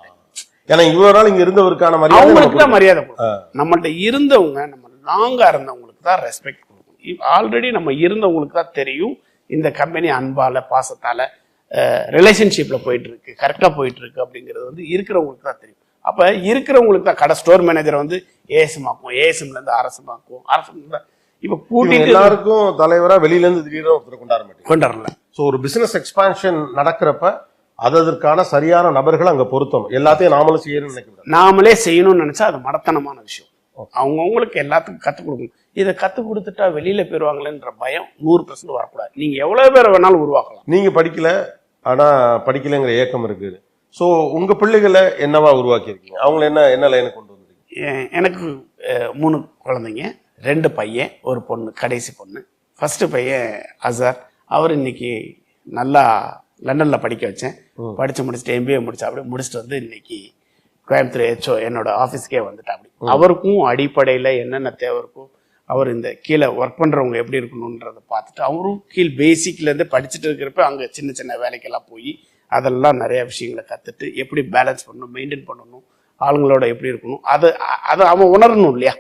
Speaker 2: ஏன்னா இவ்வளவு நாள் இங்க இருந்தவருக்கான மரியாதை
Speaker 1: அவங்களுக்கு தான் மரியாதை கொடுக்கணும். நம்மள்ட்ட இருந்தவங்க, நம்ம லாங்கா இருந்தவங்களுக்கு தான் ரெஸ்பெக்ட் கொடுக்கணும். ஆல்ரெடி நம்ம இருந்தவங்களுக்கு தான் தெரியும் இந்த கம்பெனி அன்பால பாசத்தால ரிலேஷன்ஷிப்ல போயிட்டு இருக்கு, கரெக்டா போயிட்டு இருக்கு அப்படிங்கிறது வந்து இருக்கிறவங்களுக்கு தான் தெரியும். அப்ப இருக்கிறவங்களுக்கு தான் கடை ஸ்டோர் மேனேஜர் வந்து ஏஎஸ்எம் ஆக்கும், ஏஎஸ்எம்ல இருந்து அரசம் ஆக்கும், அரசம் இப்ப கூட்டிட்டு
Speaker 2: எல்லாருக்கும் தலைவரா வெளியில இருந்து திடீர்னு ஒருத்தர்
Speaker 1: கொண்டாடல.
Speaker 2: சோ ஒரு பிசினஸ் எக்ஸ்பான்ஷன் நடக்கிறப்ப அதற்கான சரியான நபர்கள் அங்க பொருத்தணும். எல்லாத்தையும் நாமளும் செய்யணும்னு நினைக்கிறேன்.
Speaker 1: நாமளே செய்யணும்னு நினைச்சா அது மடத்தனமான விஷயம். அவங்கவுங்களுக்கு எல்லாத்துக்கும் கத்துக் கொடுக்கணும். இதை கத்துக் கொடுத்துட்டா வெளியில போயிருவாங்களேன்ற பயம் 100% வரக்கூடாது. நீங்க எவ்வளவு பேரை வேணாலும் உருவாக்கலாம்.
Speaker 2: நீங்க படிக்கல, ஆனா படிக்கலைங்கிற ஏக்கம் இருக்கு. சோ உங்க பிள்ளைகளை என்னவா உருவாக்கி இருக்கீங்க? அவங்களை என்ன லைனுக்கு கொண்டு வந்தீங்க?
Speaker 1: எனக்கு 3 குழந்தைங்க, 2 பையன், 1 பொண்ணு, கடைசி பொண்ணு. ஃபர்ஸ்ட் பையன் அசார், அவர் இன்னைக்கு நல்லா லண்டன்ல படிக்க வச்சேன். படிச்சு முடிச்சுட்டு MBA முடிச்சு அப்படி முடிச்சுட்டு வந்து இன்னைக்கு கோயம்புத்தூர் HO என்னோட ஆஃபீஸ்க்கே வந்துட்டா. அப்படி அவருக்கும் அடிப்படையில என்னென்ன தேவை இருக்கும், அவர் இந்த கீழே ஒர்க் பண்றவங்க எப்படி இருக்கணும்ன்றத பார்த்துட்டு அவரும் கீழ் பேசிக்ல இருந்து படிச்சுட்டு இருக்கிறப்ப அங்க சின்ன சின்ன வேலைக்கெல்லாம் போய் அதெல்லாம் நிறைய விஷயங்களை கத்துட்டு எப்படி பேலன்ஸ் பண்ணணும், மெயின்டைன் பண்ணணும், ஆளுங்களோட எப்படி இருக்கணும், அதை அவன் உணரணும் இல்லையா.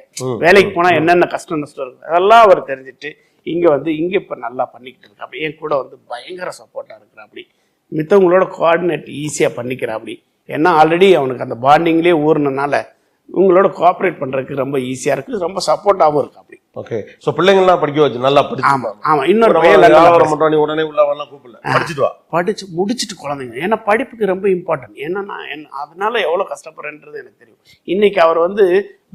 Speaker 1: வேலைக்கு போனா என்னென்ன கஷ்டம் நஷ்டம் இருக்கு அதெல்லாம் அவர் தெரிஞ்சுட்டு இங்க வந்து இங்க இப்ப நல்லா பண்ணிக்கிட்டு இருக்கா. அப்படி என் கூட வந்து பயங்கர சப்போர்ட்டா இருக்கிறா. அப்படி மித்தவங்களோட கோஆர்டினேட் ஈஸியா பண்ணிக்கிறா. அப்படி ஏன்னா ஆல்ரெடி அவனுக்கு அந்த பாண்டிங்லேயே ஊர்னனால உங்களோட கோஆபரேட் பண்றதுக்கு ரொம்ப ஈஸியா இருக்கு, ரொம்ப சப்போர்ட்டாவும் இருக்கு. அப்படி
Speaker 2: ஓகே. சோ பிள்ளைங்கலாம் படிக்க வச்சு நல்லா படிச்சு.
Speaker 1: ஆமா இன்னொரு பையன்
Speaker 2: உடனே உள்ளவெல்லாம் கூப்பிடல, படிச்சுட்டு வா,
Speaker 1: படிச்சு முடிச்சுட்டு குழந்தைங்க. ஏன்னா படிப்புக்கு ரொம்ப இம்பார்ட்டன்ட். ஏன்னா நான் அதனால எவ்வளவு கஷ்டப்படுறேன்றது எனக்கு தெரியும். இன்னைக்கு அவர் வந்து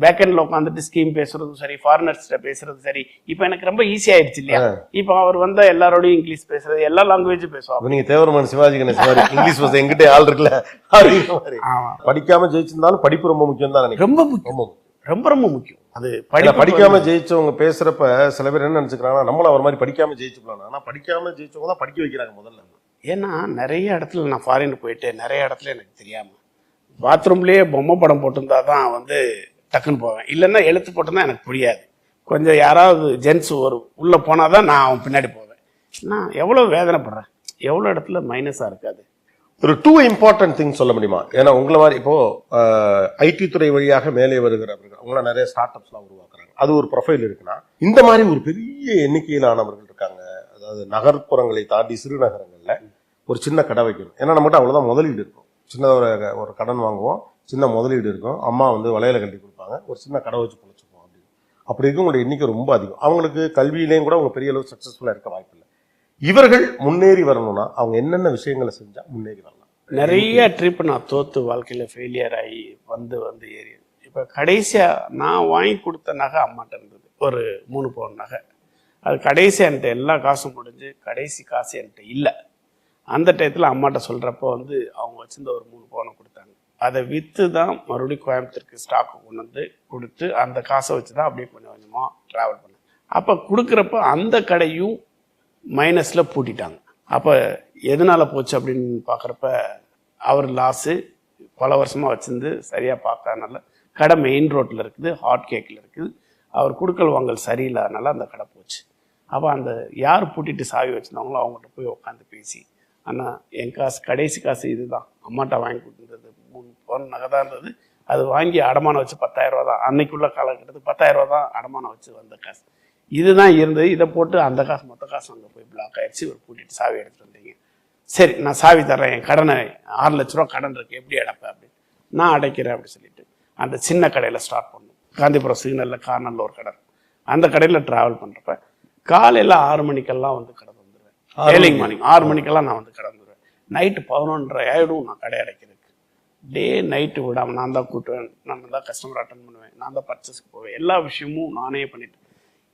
Speaker 1: பேக்கெண்ட்ல உட்காந்துட்டு ஸ்கீம் பேசுறதும் சரி, ஃபாரினர்ஸ்ட பேசுறது சரி, இப்ப எனக்கு ரொம்ப ஈஸி ஆயிடுச்சு இல்லையா. இப்ப அவர் வந்தா எல்லாரோடையும் இங்கிலீஷ் பேசுறது, எல்லா லாங்குவேஜும் பேசுவாங்க.
Speaker 2: நீங்க தேவரமான சிவாஜி கணேசன் இங்கிலீஷ் பேச எங்கிட்ட ஆள் இருக்குல்ல. படிக்காம ஜெயிச்சிருந்தாலும் படிப்பு ரொம்ப முக்கியம் தான்.
Speaker 1: ரொம்ப முக்கியம், ரொம்ப ரொம்ப முக்கியம். அது
Speaker 2: படிக்காம ஜெயிச்சவங்க பேசுறப்ப சில பேர் என்ன நினைச்சுக்கிறாங்கன்னா நம்மள அவர் மாதிரி படிக்காம ஜெயிச்சுக்கலாம். ஆனா படிக்காம ஜெயிச்சவங்க தான் படிக்க வைக்கிறாங்க முதல்ல.
Speaker 1: ஏன்னா நிறைய இடத்துல நான் ஃபாரின் போயிட்டு நிறைய இடத்துல எனக்கு தெரியாம பாத்ரூம்லயே பொம்மை படம் போட்டிருந்தா தான் வந்து டக்குன்னு போவேன், இல்லைன்னா எழுத்து போட்டிருந்தா எனக்கு புரியாது. கொஞ்சம் யாராவது ஜென்ஸ் ஒரு உள்ள போனாதான் நான் அவன் பின்னாடி போவேன். நான் எவ்வளவு வேதனைப்படுறேன், எவ்வளவு இடத்துல மைனஸா இருக்காது.
Speaker 2: ஒரு 2 இம்பார்ட்டன்ட் திங் சொல்ல முடியுமா? ஏன்னா உங்களை மாதிரி இப்போ ஐடி துறை வழியாக மேலே வருகிறவர்கள் உங்களை நிறைய ஸ்டார்ட் அப்ஸ்லாம் உருவாக்குறாங்க. அது ஒரு ப்ரொஃபைல் இருக்குன்னா இந்த மாதிரி ஒரு பெரிய எண்ணிக்கையிலானவர்கள் இருக்காங்க. அதாவது நகர்ப்புறங்களை தாண்டி சிறு நகரங்கள்ல ஒரு சின்ன கடை வைக்கணும். ஏன்னா நம்மகிட்ட அவ்வளவுதான் முதலீடு இருக்கும். சின்னதாக ஒரு கடன் வாங்குவோம், சின்ன முதலீடு இருக்கும், அம்மா வந்து வளையல கட்டி கொடுப்பாங்க, ஒரு சின்ன கடை வச்சு பொழைச்சிப்போம் அப்படின்னு. அப்படி இருக்கவங்களுடைய எண்ணிக்கை ரொம்ப அதிகம். அவங்களுக்கு கல்வியிலையும் கூட அவங்க பெரிய அளவு சக்சஸ்ஃபுல்லா இருக்க வாய்ப்பு இல்லை. இவர்கள் முன்னேறி வரணும்னா அவங்க என்னென்ன விஷயங்களை செஞ்சா முன்னேறி வரலாம்?
Speaker 1: நிறைய ட்ரிப் நான் தோத்து வாழ்க்கையில ஃபெயிலியர் ஆகி வந்து ஏறி இப்ப கடைசியா நான் வாங்கி கொடுத்த நகை அம்மாட்ட இருந்தது, ஒரு 3 பவுன் நகை. அது கடைசி என்கிட்ட எல்லா காசும் முடிஞ்சு கடைசி காசு என்கிட்ட இல்லை. அந்த டயத்துல அம்மாட்ட சொல்றப்போ வந்து அவங்க வச்சிருந்த ஒரு 3 பவுனை கொடுத்தாங்க. அதை விற்று தான் மறுபடியும் கோயம்புத்தூருக்கு ஸ்டாக்கு கொண்டு வந்து கொடுத்து அந்த காசை வச்சு தான் அப்படியே கொஞ்சம் கொஞ்சமாக ட்ராவல் பண்ணேன். அப்போ கொடுக்குறப்ப அந்த கடையும் மைனஸில் பூட்டிட்டாங்க. அப்போ எதனால போச்சு அப்படின்னு பார்க்குறப்ப அவர் லாஸு பல வருஷமாக வச்சுருந்து சரியாக பார்க்காதனால கடை மெயின் ரோட்டில் இருக்குது, ஹாட் கேக்கில் இருக்குது. அவர் கொடுக்கல் வாங்கல் சரியில்லாதனால அந்த கடை போச்சு. அப்போ அந்த யார் பூட்டிட்டு சாவி வச்சுருந்தாங்களோ அவங்கள்ட்ட போய் உட்காந்து பேசி, ஆனால் என் காசு கடைசி காசு இதுதான், அம்மாட்ட வாங்கி கொடுத்துருந்தது 3 பவுன் நகை தான் இருந்தது. அது வாங்கி அடமானம் வச்சு 10,000 ரூபா தான், அன்னைக்குள்ள காலகட்டத்துக்கு 10,000 ரூபா தான் அடமானம் வச்சு வந்த காசு. இதுதான் இருந்தது. இதை போட்டு அந்த காசு மொத்த காசு அங்கே போய் பிளாக் ஆயிடுச்சு. இவர் பூட்டிட்டு சாவி எடுத்துட்டு வந்தீங்க. சரி நான் சாவி தர்றேன், என் கடனை 6 லட்ச ரூபா கடன் இருக்கு, எப்படி அடைப்பேன் அப்படின்னு. நான் அடைக்கிறேன் அப்படின்னு சொல்லிட்டு அந்த சின்ன கடையில் ஸ்டார்ட் பண்ணோம். காந்திபுரம் சிக்னலில் கார்னரில் ஒரு கடை, அந்த கடையில் ட்ராவல் பண்ணுறப்ப காலையில் 6 மணிக்கெல்லாம் வந்து கடை வந்துடுவேன். ஏர்லி மார்னிங் 6 மணிக்கெல்லாம் நான் வந்து கடை வந்துடுவேன். நைட்டு 11:30 ஆகிடும் நான் கடை அடைக்கிறதுக்கு. டே நைட்டு விடாமல் நான் தான் கூட்டுவேன், நான் தான் கஸ்டமர் அட்டன் பண்ணுவேன், நான் தான் பர்ச்சேஸ்க்கு போவேன், எல்லா விஷயமும் நானே பண்ணிட்டேன்.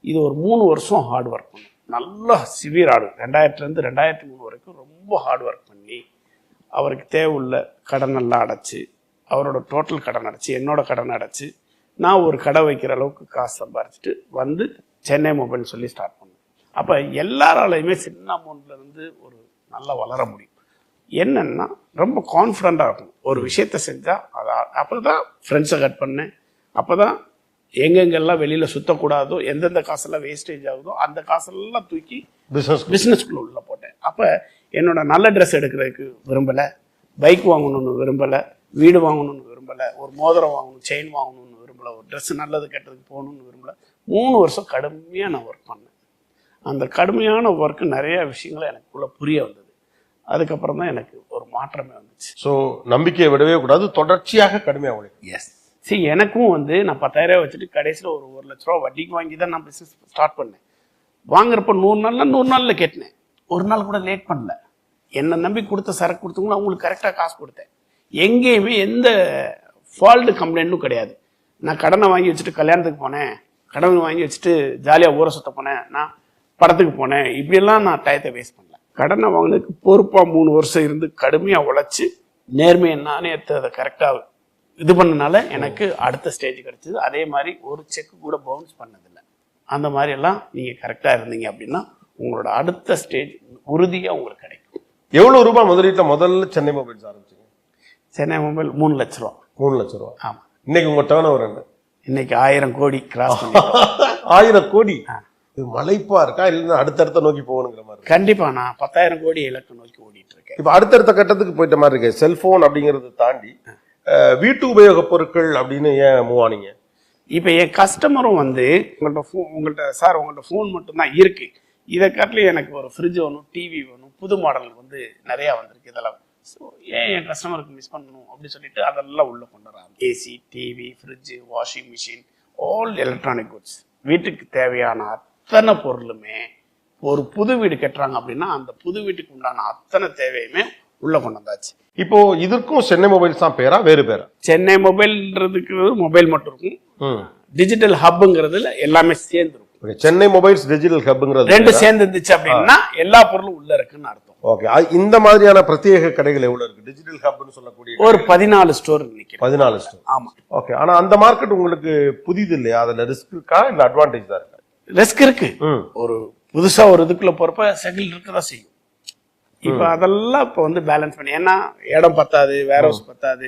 Speaker 1: இது ஒரு 3 வருஷம் ஹார்ட் ஒர்க் பண்ணேன், நல்லா சிவியர் ஹார்டு. 2000லேருந்து 2003 வரைக்கும் ரொம்ப ஹார்ட் ஒர்க் பண்ணி அவருக்கு தேவையுள்ள கடன் எல்லாம் அடைச்சி, அவரோட டோட்டல் கடன் அடைச்சி, என்னோட கடன் அடைச்சி, நான் ஒரு கடை வைக்கிற அளவுக்கு காசு சம்பாரிச்சிட்டு வந்து சென்னை மொபைல் சொல்லி ஸ்டார்ட் பண்ணேன். அப்போ எல்லாராலையுமே சின்ன அமௌண்ட்லேருந்து ஒரு நல்லா வளர முடியும். என்னன்னா ரொம்ப கான்ஃபிடண்ட்டாக இருக்கணும். ஒரு விஷயத்த செஞ்சால் அதை அப்போ தான் ஃப்ரெண்ட்ஸை கட் பண்ணேன். அப்போ தான் எங்கெங்கெல்லாம் வெளியில் சுற்றக்கூடாதோ, எந்தெந்த காசெல்லாம் வேஸ்டேஜ் ஆகுதோ அந்த காசெல்லாம் தூக்கி பிஸ்னஸ்குள்ளே உள்ள போட்டேன். அப்போ என்னோட நல்ல ட்ரெஸ் எடுக்கிறதுக்கு விரும்பலை, பைக் வாங்கணும்னு விரும்பலை, வீடு வாங்கணும்னு விரும்பலை, ஒரு மோதிரம் வாங்கணும், செயின் வாங்கணும்னு விரும்பலை, ஒரு ட்ரெஸ் நல்லது கெட்டதுக்கு போகணும்னு விரும்பலை. 3 வருஷம் கடுமையாக நான் ஒர்க் பண்ணேன். அந்த கடுமையான ஒர்க்கு நிறைய விஷயங்களை எனக்குள்ள புரிய வந்தது. அதுக்கப்புறம் தான் எனக்கு ஒரு மாற்றமே வந்துச்சு.
Speaker 2: ஸோ நம்பிக்கையை விடவே கூடாது, தொடர்ச்சியாக கடுமையாக உழைக்கும்.
Speaker 1: எஸ். எனக்கும் வந்து நான் 10,000 வச்சுட்டு கடைசியில் ஒரு 1 லட்ச ரூபா வட்டிக்கு வாங்கி தான் நான் பிஸ்னஸ் ஸ்டார்ட் பண்ணேன். வாங்குறப்ப 100 நாளில் கேட்டேன், ஒரு நாள் கூட லேட் பண்ணல. என்னை நம்பி கொடுத்த சரக்கு கொடுத்தவங்களும் அவங்களுக்கு கரெக்டாக காசு கொடுத்தேன். எங்கேயுமே எந்த ஃபால்ட்டு கம்ப்ளைண்ட்டும் கிடையாது. நான் கடனை வாங்கி வச்சுட்டு கல்யாணத்துக்கு போனேன், கடன் வாங்கி வச்சுட்டு ஜாலியாக ஊரை சுத்த போனேன், நான் படத்துக்கு போனேன், இப்படியெல்லாம் நான் டயத்தை வேஸ்ட் பண்ணல. கடனை வாங்கினதுக்கு பொறுப்பாக 3 வருஷம் இருந்து கடுமையாக உழைச்சி நேர்மையை நானே அதை கரெக்டாக இது பண்ணனால எனக்கு அடுத்த ஸ்டேஜ் கிடைச்சது. அதே மாதிரி ஒரு செக்கு கூட பவுன்ஸ் பண்ணதில்லை. அந்த மாதிரி எல்லாம் நீங்கள் கரெக்டாக இருந்தீங்க அப்படின்னா உங்களோட அடுத்த ஸ்டேஜ் உறுதியாக உங்களுக்கு கிடைக்கும்.
Speaker 2: எவ்வளோ ரூபாய் முதலீட்டில் முதல்ல சென்னை மொபைல்ஸ் ஆரம்பிச்சிங்க?
Speaker 1: சென்னை மொபைல் 3 லட்ச ரூபா.
Speaker 2: 3 லட்ச ரூபா.
Speaker 1: ஆமாம்.
Speaker 2: இன்னைக்கு உங்கள் டர்ன் ஓவர் என்ன?
Speaker 1: இன்னைக்கு 1000 கோடி கிராஸ் பண்ணி
Speaker 2: 1000 கோடி. இது மலைப்பா இருக்கா இல்லைன்னா அடுத்தடுத்த நோக்கி போகணுங்கிற மாதிரி?
Speaker 1: கண்டிப்பா நான் 10,000 கோடி இலக்கு நோக்கி ஓடிட்டு இருக்கேன்.
Speaker 2: இப்போ அடுத்தடுத்த கட்டத்துக்கு போயிட்ட மாதிரி இருக்கு. செல்போன் அப்படிங்கறத தாண்டி வீட்டு உபயோக பொருட்கள் அப்படின்னு ஏன் மூவ் ஆனீங்க?
Speaker 1: இப்போ என் கஸ்டமரும் வந்து உங்கள்கிட்ட சார் உங்கள்கிட்ட ஃபோன் மட்டும்தான் இருக்கு, இதை காட்டிலும் எனக்கு ஒரு ஃப்ரிட்ஜ் வேணும், டிவி வேணும், புது மாடல் வந்து நிறையா வந்திருக்கு, இதெல்லாம் ஸோ ஏன் என் கஸ்டமருக்கு மிஸ் பண்ணணும் அப்படின்னு சொல்லிட்டு அதெல்லாம் உள்ள கொண்டு வராங்க. AC, TV, fridge, washing machine, all electronic goods, வீட்டுக்கு தேவையான அத்தனை பொருளுமே ஒரு புது வீடு கட்டுறாங்க அப்படின்னா அந்த புது வீட்டுக்கு உண்டான அத்தனை தேவையுமே உள்ள கொண்டு வந்தாச்சு.
Speaker 2: இப்போ இதற்கும் சென்னை மொபைல்ஸ் தான் பேரா வேறு பேரா?
Speaker 1: சென்னை மொபைல்ன்றதுக்கு மொபைல் மட்டும் இருக்கும், டிஜிட்டல் ஹப்ங்கிறதுல எல்லாமே சேர்ந்து இருக்கும்.
Speaker 2: சென்னை மொபைல்ஸ் டிஜிட்டல் ஹப்ங்கிறது 2
Speaker 1: சேர்ந்து இருந்துச்சு அப்படின்னா எல்லா பொருளும் உள்ள இருக்குன்னு அர்த்தம்.
Speaker 2: ஓகே. இந்த மாதிரியான பிரத்யேக கடைகள் எவ்வளவு இருக்கு? டிஜிட்டல் ஹப்னு சொல்லக்கூடிய
Speaker 1: ஒரு 14 ஸ்டோர் இருக்கு.
Speaker 2: 14 ஸ்டோர்.
Speaker 1: ஆமா.
Speaker 2: ஓகே. ஆனா அந்த மார்க்கெட் உங்களுக்கு புதிது இல்லையா? அதுல ரிஸ்க் இருக்கா இல்ல அட்வான்டேஜ் தான் இருக்கா?
Speaker 1: ரிஸ்க் இருக்கு. ஒரு புதுசா ஒரு இதுக்குள்ள போறப்ப செகில் இருக்கதான் செய்யும். இப்ப அதெல்லாம் இப்ப வந்து பேலன்ஸ் பண்ணி, ஏன்னா இடம் பத்தாது, வேர் ஹவுஸ் பத்தாது,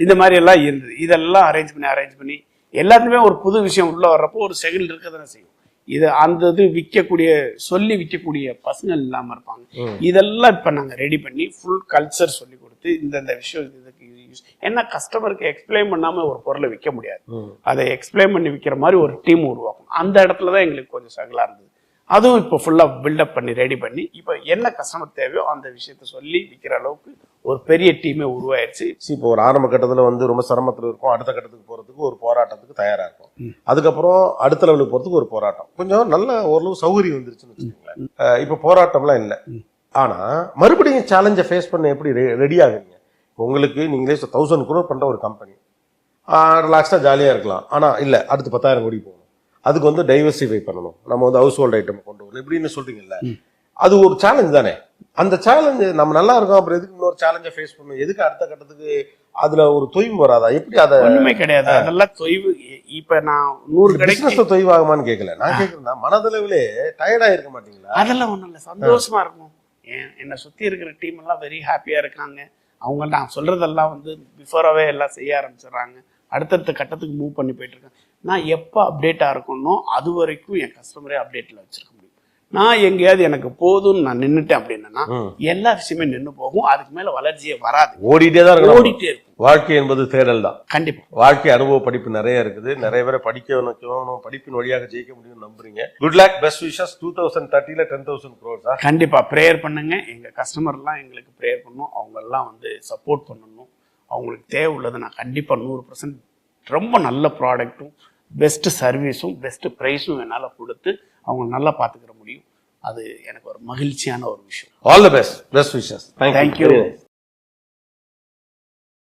Speaker 1: இந்த மாதிரி எல்லாம் இருந்தது. இதெல்லாம் அரேஞ்ச் பண்ணி எல்லாத்துலயுமே ஒரு புது விஷயம் உள்ள வர்றப்போ ஒரு செகில் இருக்கதானே செய்யும். இது அந்த இது விற்கக்கூடிய பசங்க இல்லாம இருப்பாங்க. இதெல்லாம் இப்ப நாங்க ரெடி பண்ணி ஃபுல் கல்ச்சர் சொல்லி கொடுத்து இந்த விஷயம் இதுக்கு யூஸ், ஏன்னா கஸ்டமருக்கு எக்ஸ்பிளைன் பண்ணாம ஒரு பொருளை விற்க முடியாது. அதை எக்ஸ்பிளைன் பண்ணி விற்கிற மாதிரி ஒரு டீம் உருவாக்கணும். அந்த இடத்துலதான் எங்களுக்கு கொஞ்சம் சகலா இருந்தது. அதுவும் இப்போ ஃபுல்லா பில்டப் பண்ணி ரெடி பண்ணி இப்போ என்ன கஸ்டமர் தேவையோ அந்த விஷயத்த சொல்லி விற்கிற அளவுக்கு ஒரு பெரிய டீமே உருவாயிருச்சு.
Speaker 2: இப்போ ஒரு ஆரம்ப கட்டத்துல வந்து ரொம்ப சிரமத்துல இருக்கும், அடுத்த கட்டத்துக்கு போறதுக்கு ஒரு போராட்டத்துக்கு தயாரா இருக்கும், அதுக்கப்புறம் அடுத்த லெவலுக்கு போறதுக்கு ஒரு போராட்டம், கொஞ்சம் நல்ல ஓரளவு சௌகரியம் வந்துருச்சுன்னு வச்சுக்கோங்களேன். இப்போ போராட்டம்லாம் இல்லை, ஆனா மறுபடியும் சேலஞ்சை ஃபேஸ் பண்ண எப்படி ரெடி ஆகுறீங்க? உங்களுக்கு நீங்களே 1000 crore பண்ற ஒரு கம்பெனி, ரிலாக்ஸா ஜாலியா இருக்கலாம், ஆனா இல்ல அடுத்து 10,000 கோடி போகணும், அதுக்கு வந்து டைவர்சிஃபை பண்ணணும், நம்ம வந்து ஹவுஸ் ஹோல்ட் ஐட்டம் கொண்டு வரணும் இப்படின்னு சொல்றீங்கல்ல, அது ஒரு சேலஞ்ச் தானே? அந்த சேலஞ்சு நம்ம நல்லா இருக்கோம், அப்புறம் எதுக்கு இன்னொரு சேலஞ்சை ஃபேஸ் பண்ணணும்? எதுக்கு அடுத்த கட்டத்துக்கு அதுல ஒரு தொய்வு வராதா? எப்படி? அதை
Speaker 1: ஒண்ணுமே கிடையாது, அதெல்லாம் தொய்வு. இப்ப நான் 100
Speaker 2: பிசினஸ்ல தொய்வு ஆகுமான்னு கேட்கல, நான் கேட்கறேன் மனதளவிலே டயர்டா இருக்க மாட்டீங்களா?
Speaker 1: அதெல்லாம் ஒண்ணும் இல்லை, சந்தோஷமா இருக்கும். என்னை சுத்தி இருக்கிற டீம் எல்லாம் வெரி ஹாப்பியா இருக்காங்க. அவங்க நான் சொல்றதெல்லாம் வந்து பிஃபோராகவே எல்லாம் செய்ய ஆரம்பிச்சிடுறாங்க. அடுத்தடுத்த கட்டத்துக்கு மூவ் பண்ணி போயிட்டு இருக்கேன். நான் எப்போ அப்டேட்டா இருக்கணும் அது வரைக்கும் என் கஸ்டமரே அப்டேட்ல வச்சிருக்க முடியும். நான் எங்கேயாவது எனக்கு போதும்னு நான் நின்றுட்டேன் அப்படின்னா எல்லா விஷயமே நின்று போகும், அதுக்கு மேல வளர்ச்சியே வராது, ஓடிட்டே இருக்கும்.
Speaker 2: வாழ்க்கை என்பது தேடல் தான்.
Speaker 1: கண்டிப்பா
Speaker 2: வாழ்க்கை அனுபவ படிப்பு நிறைய இருக்குது, நிறைய பேரை படிக்க வைக்கணும், படிப்பின் வழியாக ஜெயிக்க முடியும் நம்புறீங்க. Good luck, best wishes. 2030 10,000 crores.
Speaker 1: கண்டிப்பா ப்ரேயர் பண்ணுங்க. எங்க கஸ்டமர் எல்லாம் எங்களுக்கு ப்ரேயர் பண்ணணும், அவங்க எல்லாம் வந்து சப்போர்ட் பண்ணணும். அவங்களுக்கு தேவை உள்ளதை நான் கண்டிப்பா 100% ரொம்ப நல்ல ப்ராடக்ட்டும் பெஸ்ட் சர்வீஸும் பெஸ்ட் ப்ரைஸும் என்னால் கொடுத்து அவங்க நல்லா பார்த்துக்கிற முடியும். அது எனக்கு ஒரு மகிழ்ச்சியான ஒரு விஷயம்.
Speaker 2: All the best, best wishes.
Speaker 1: Thank you.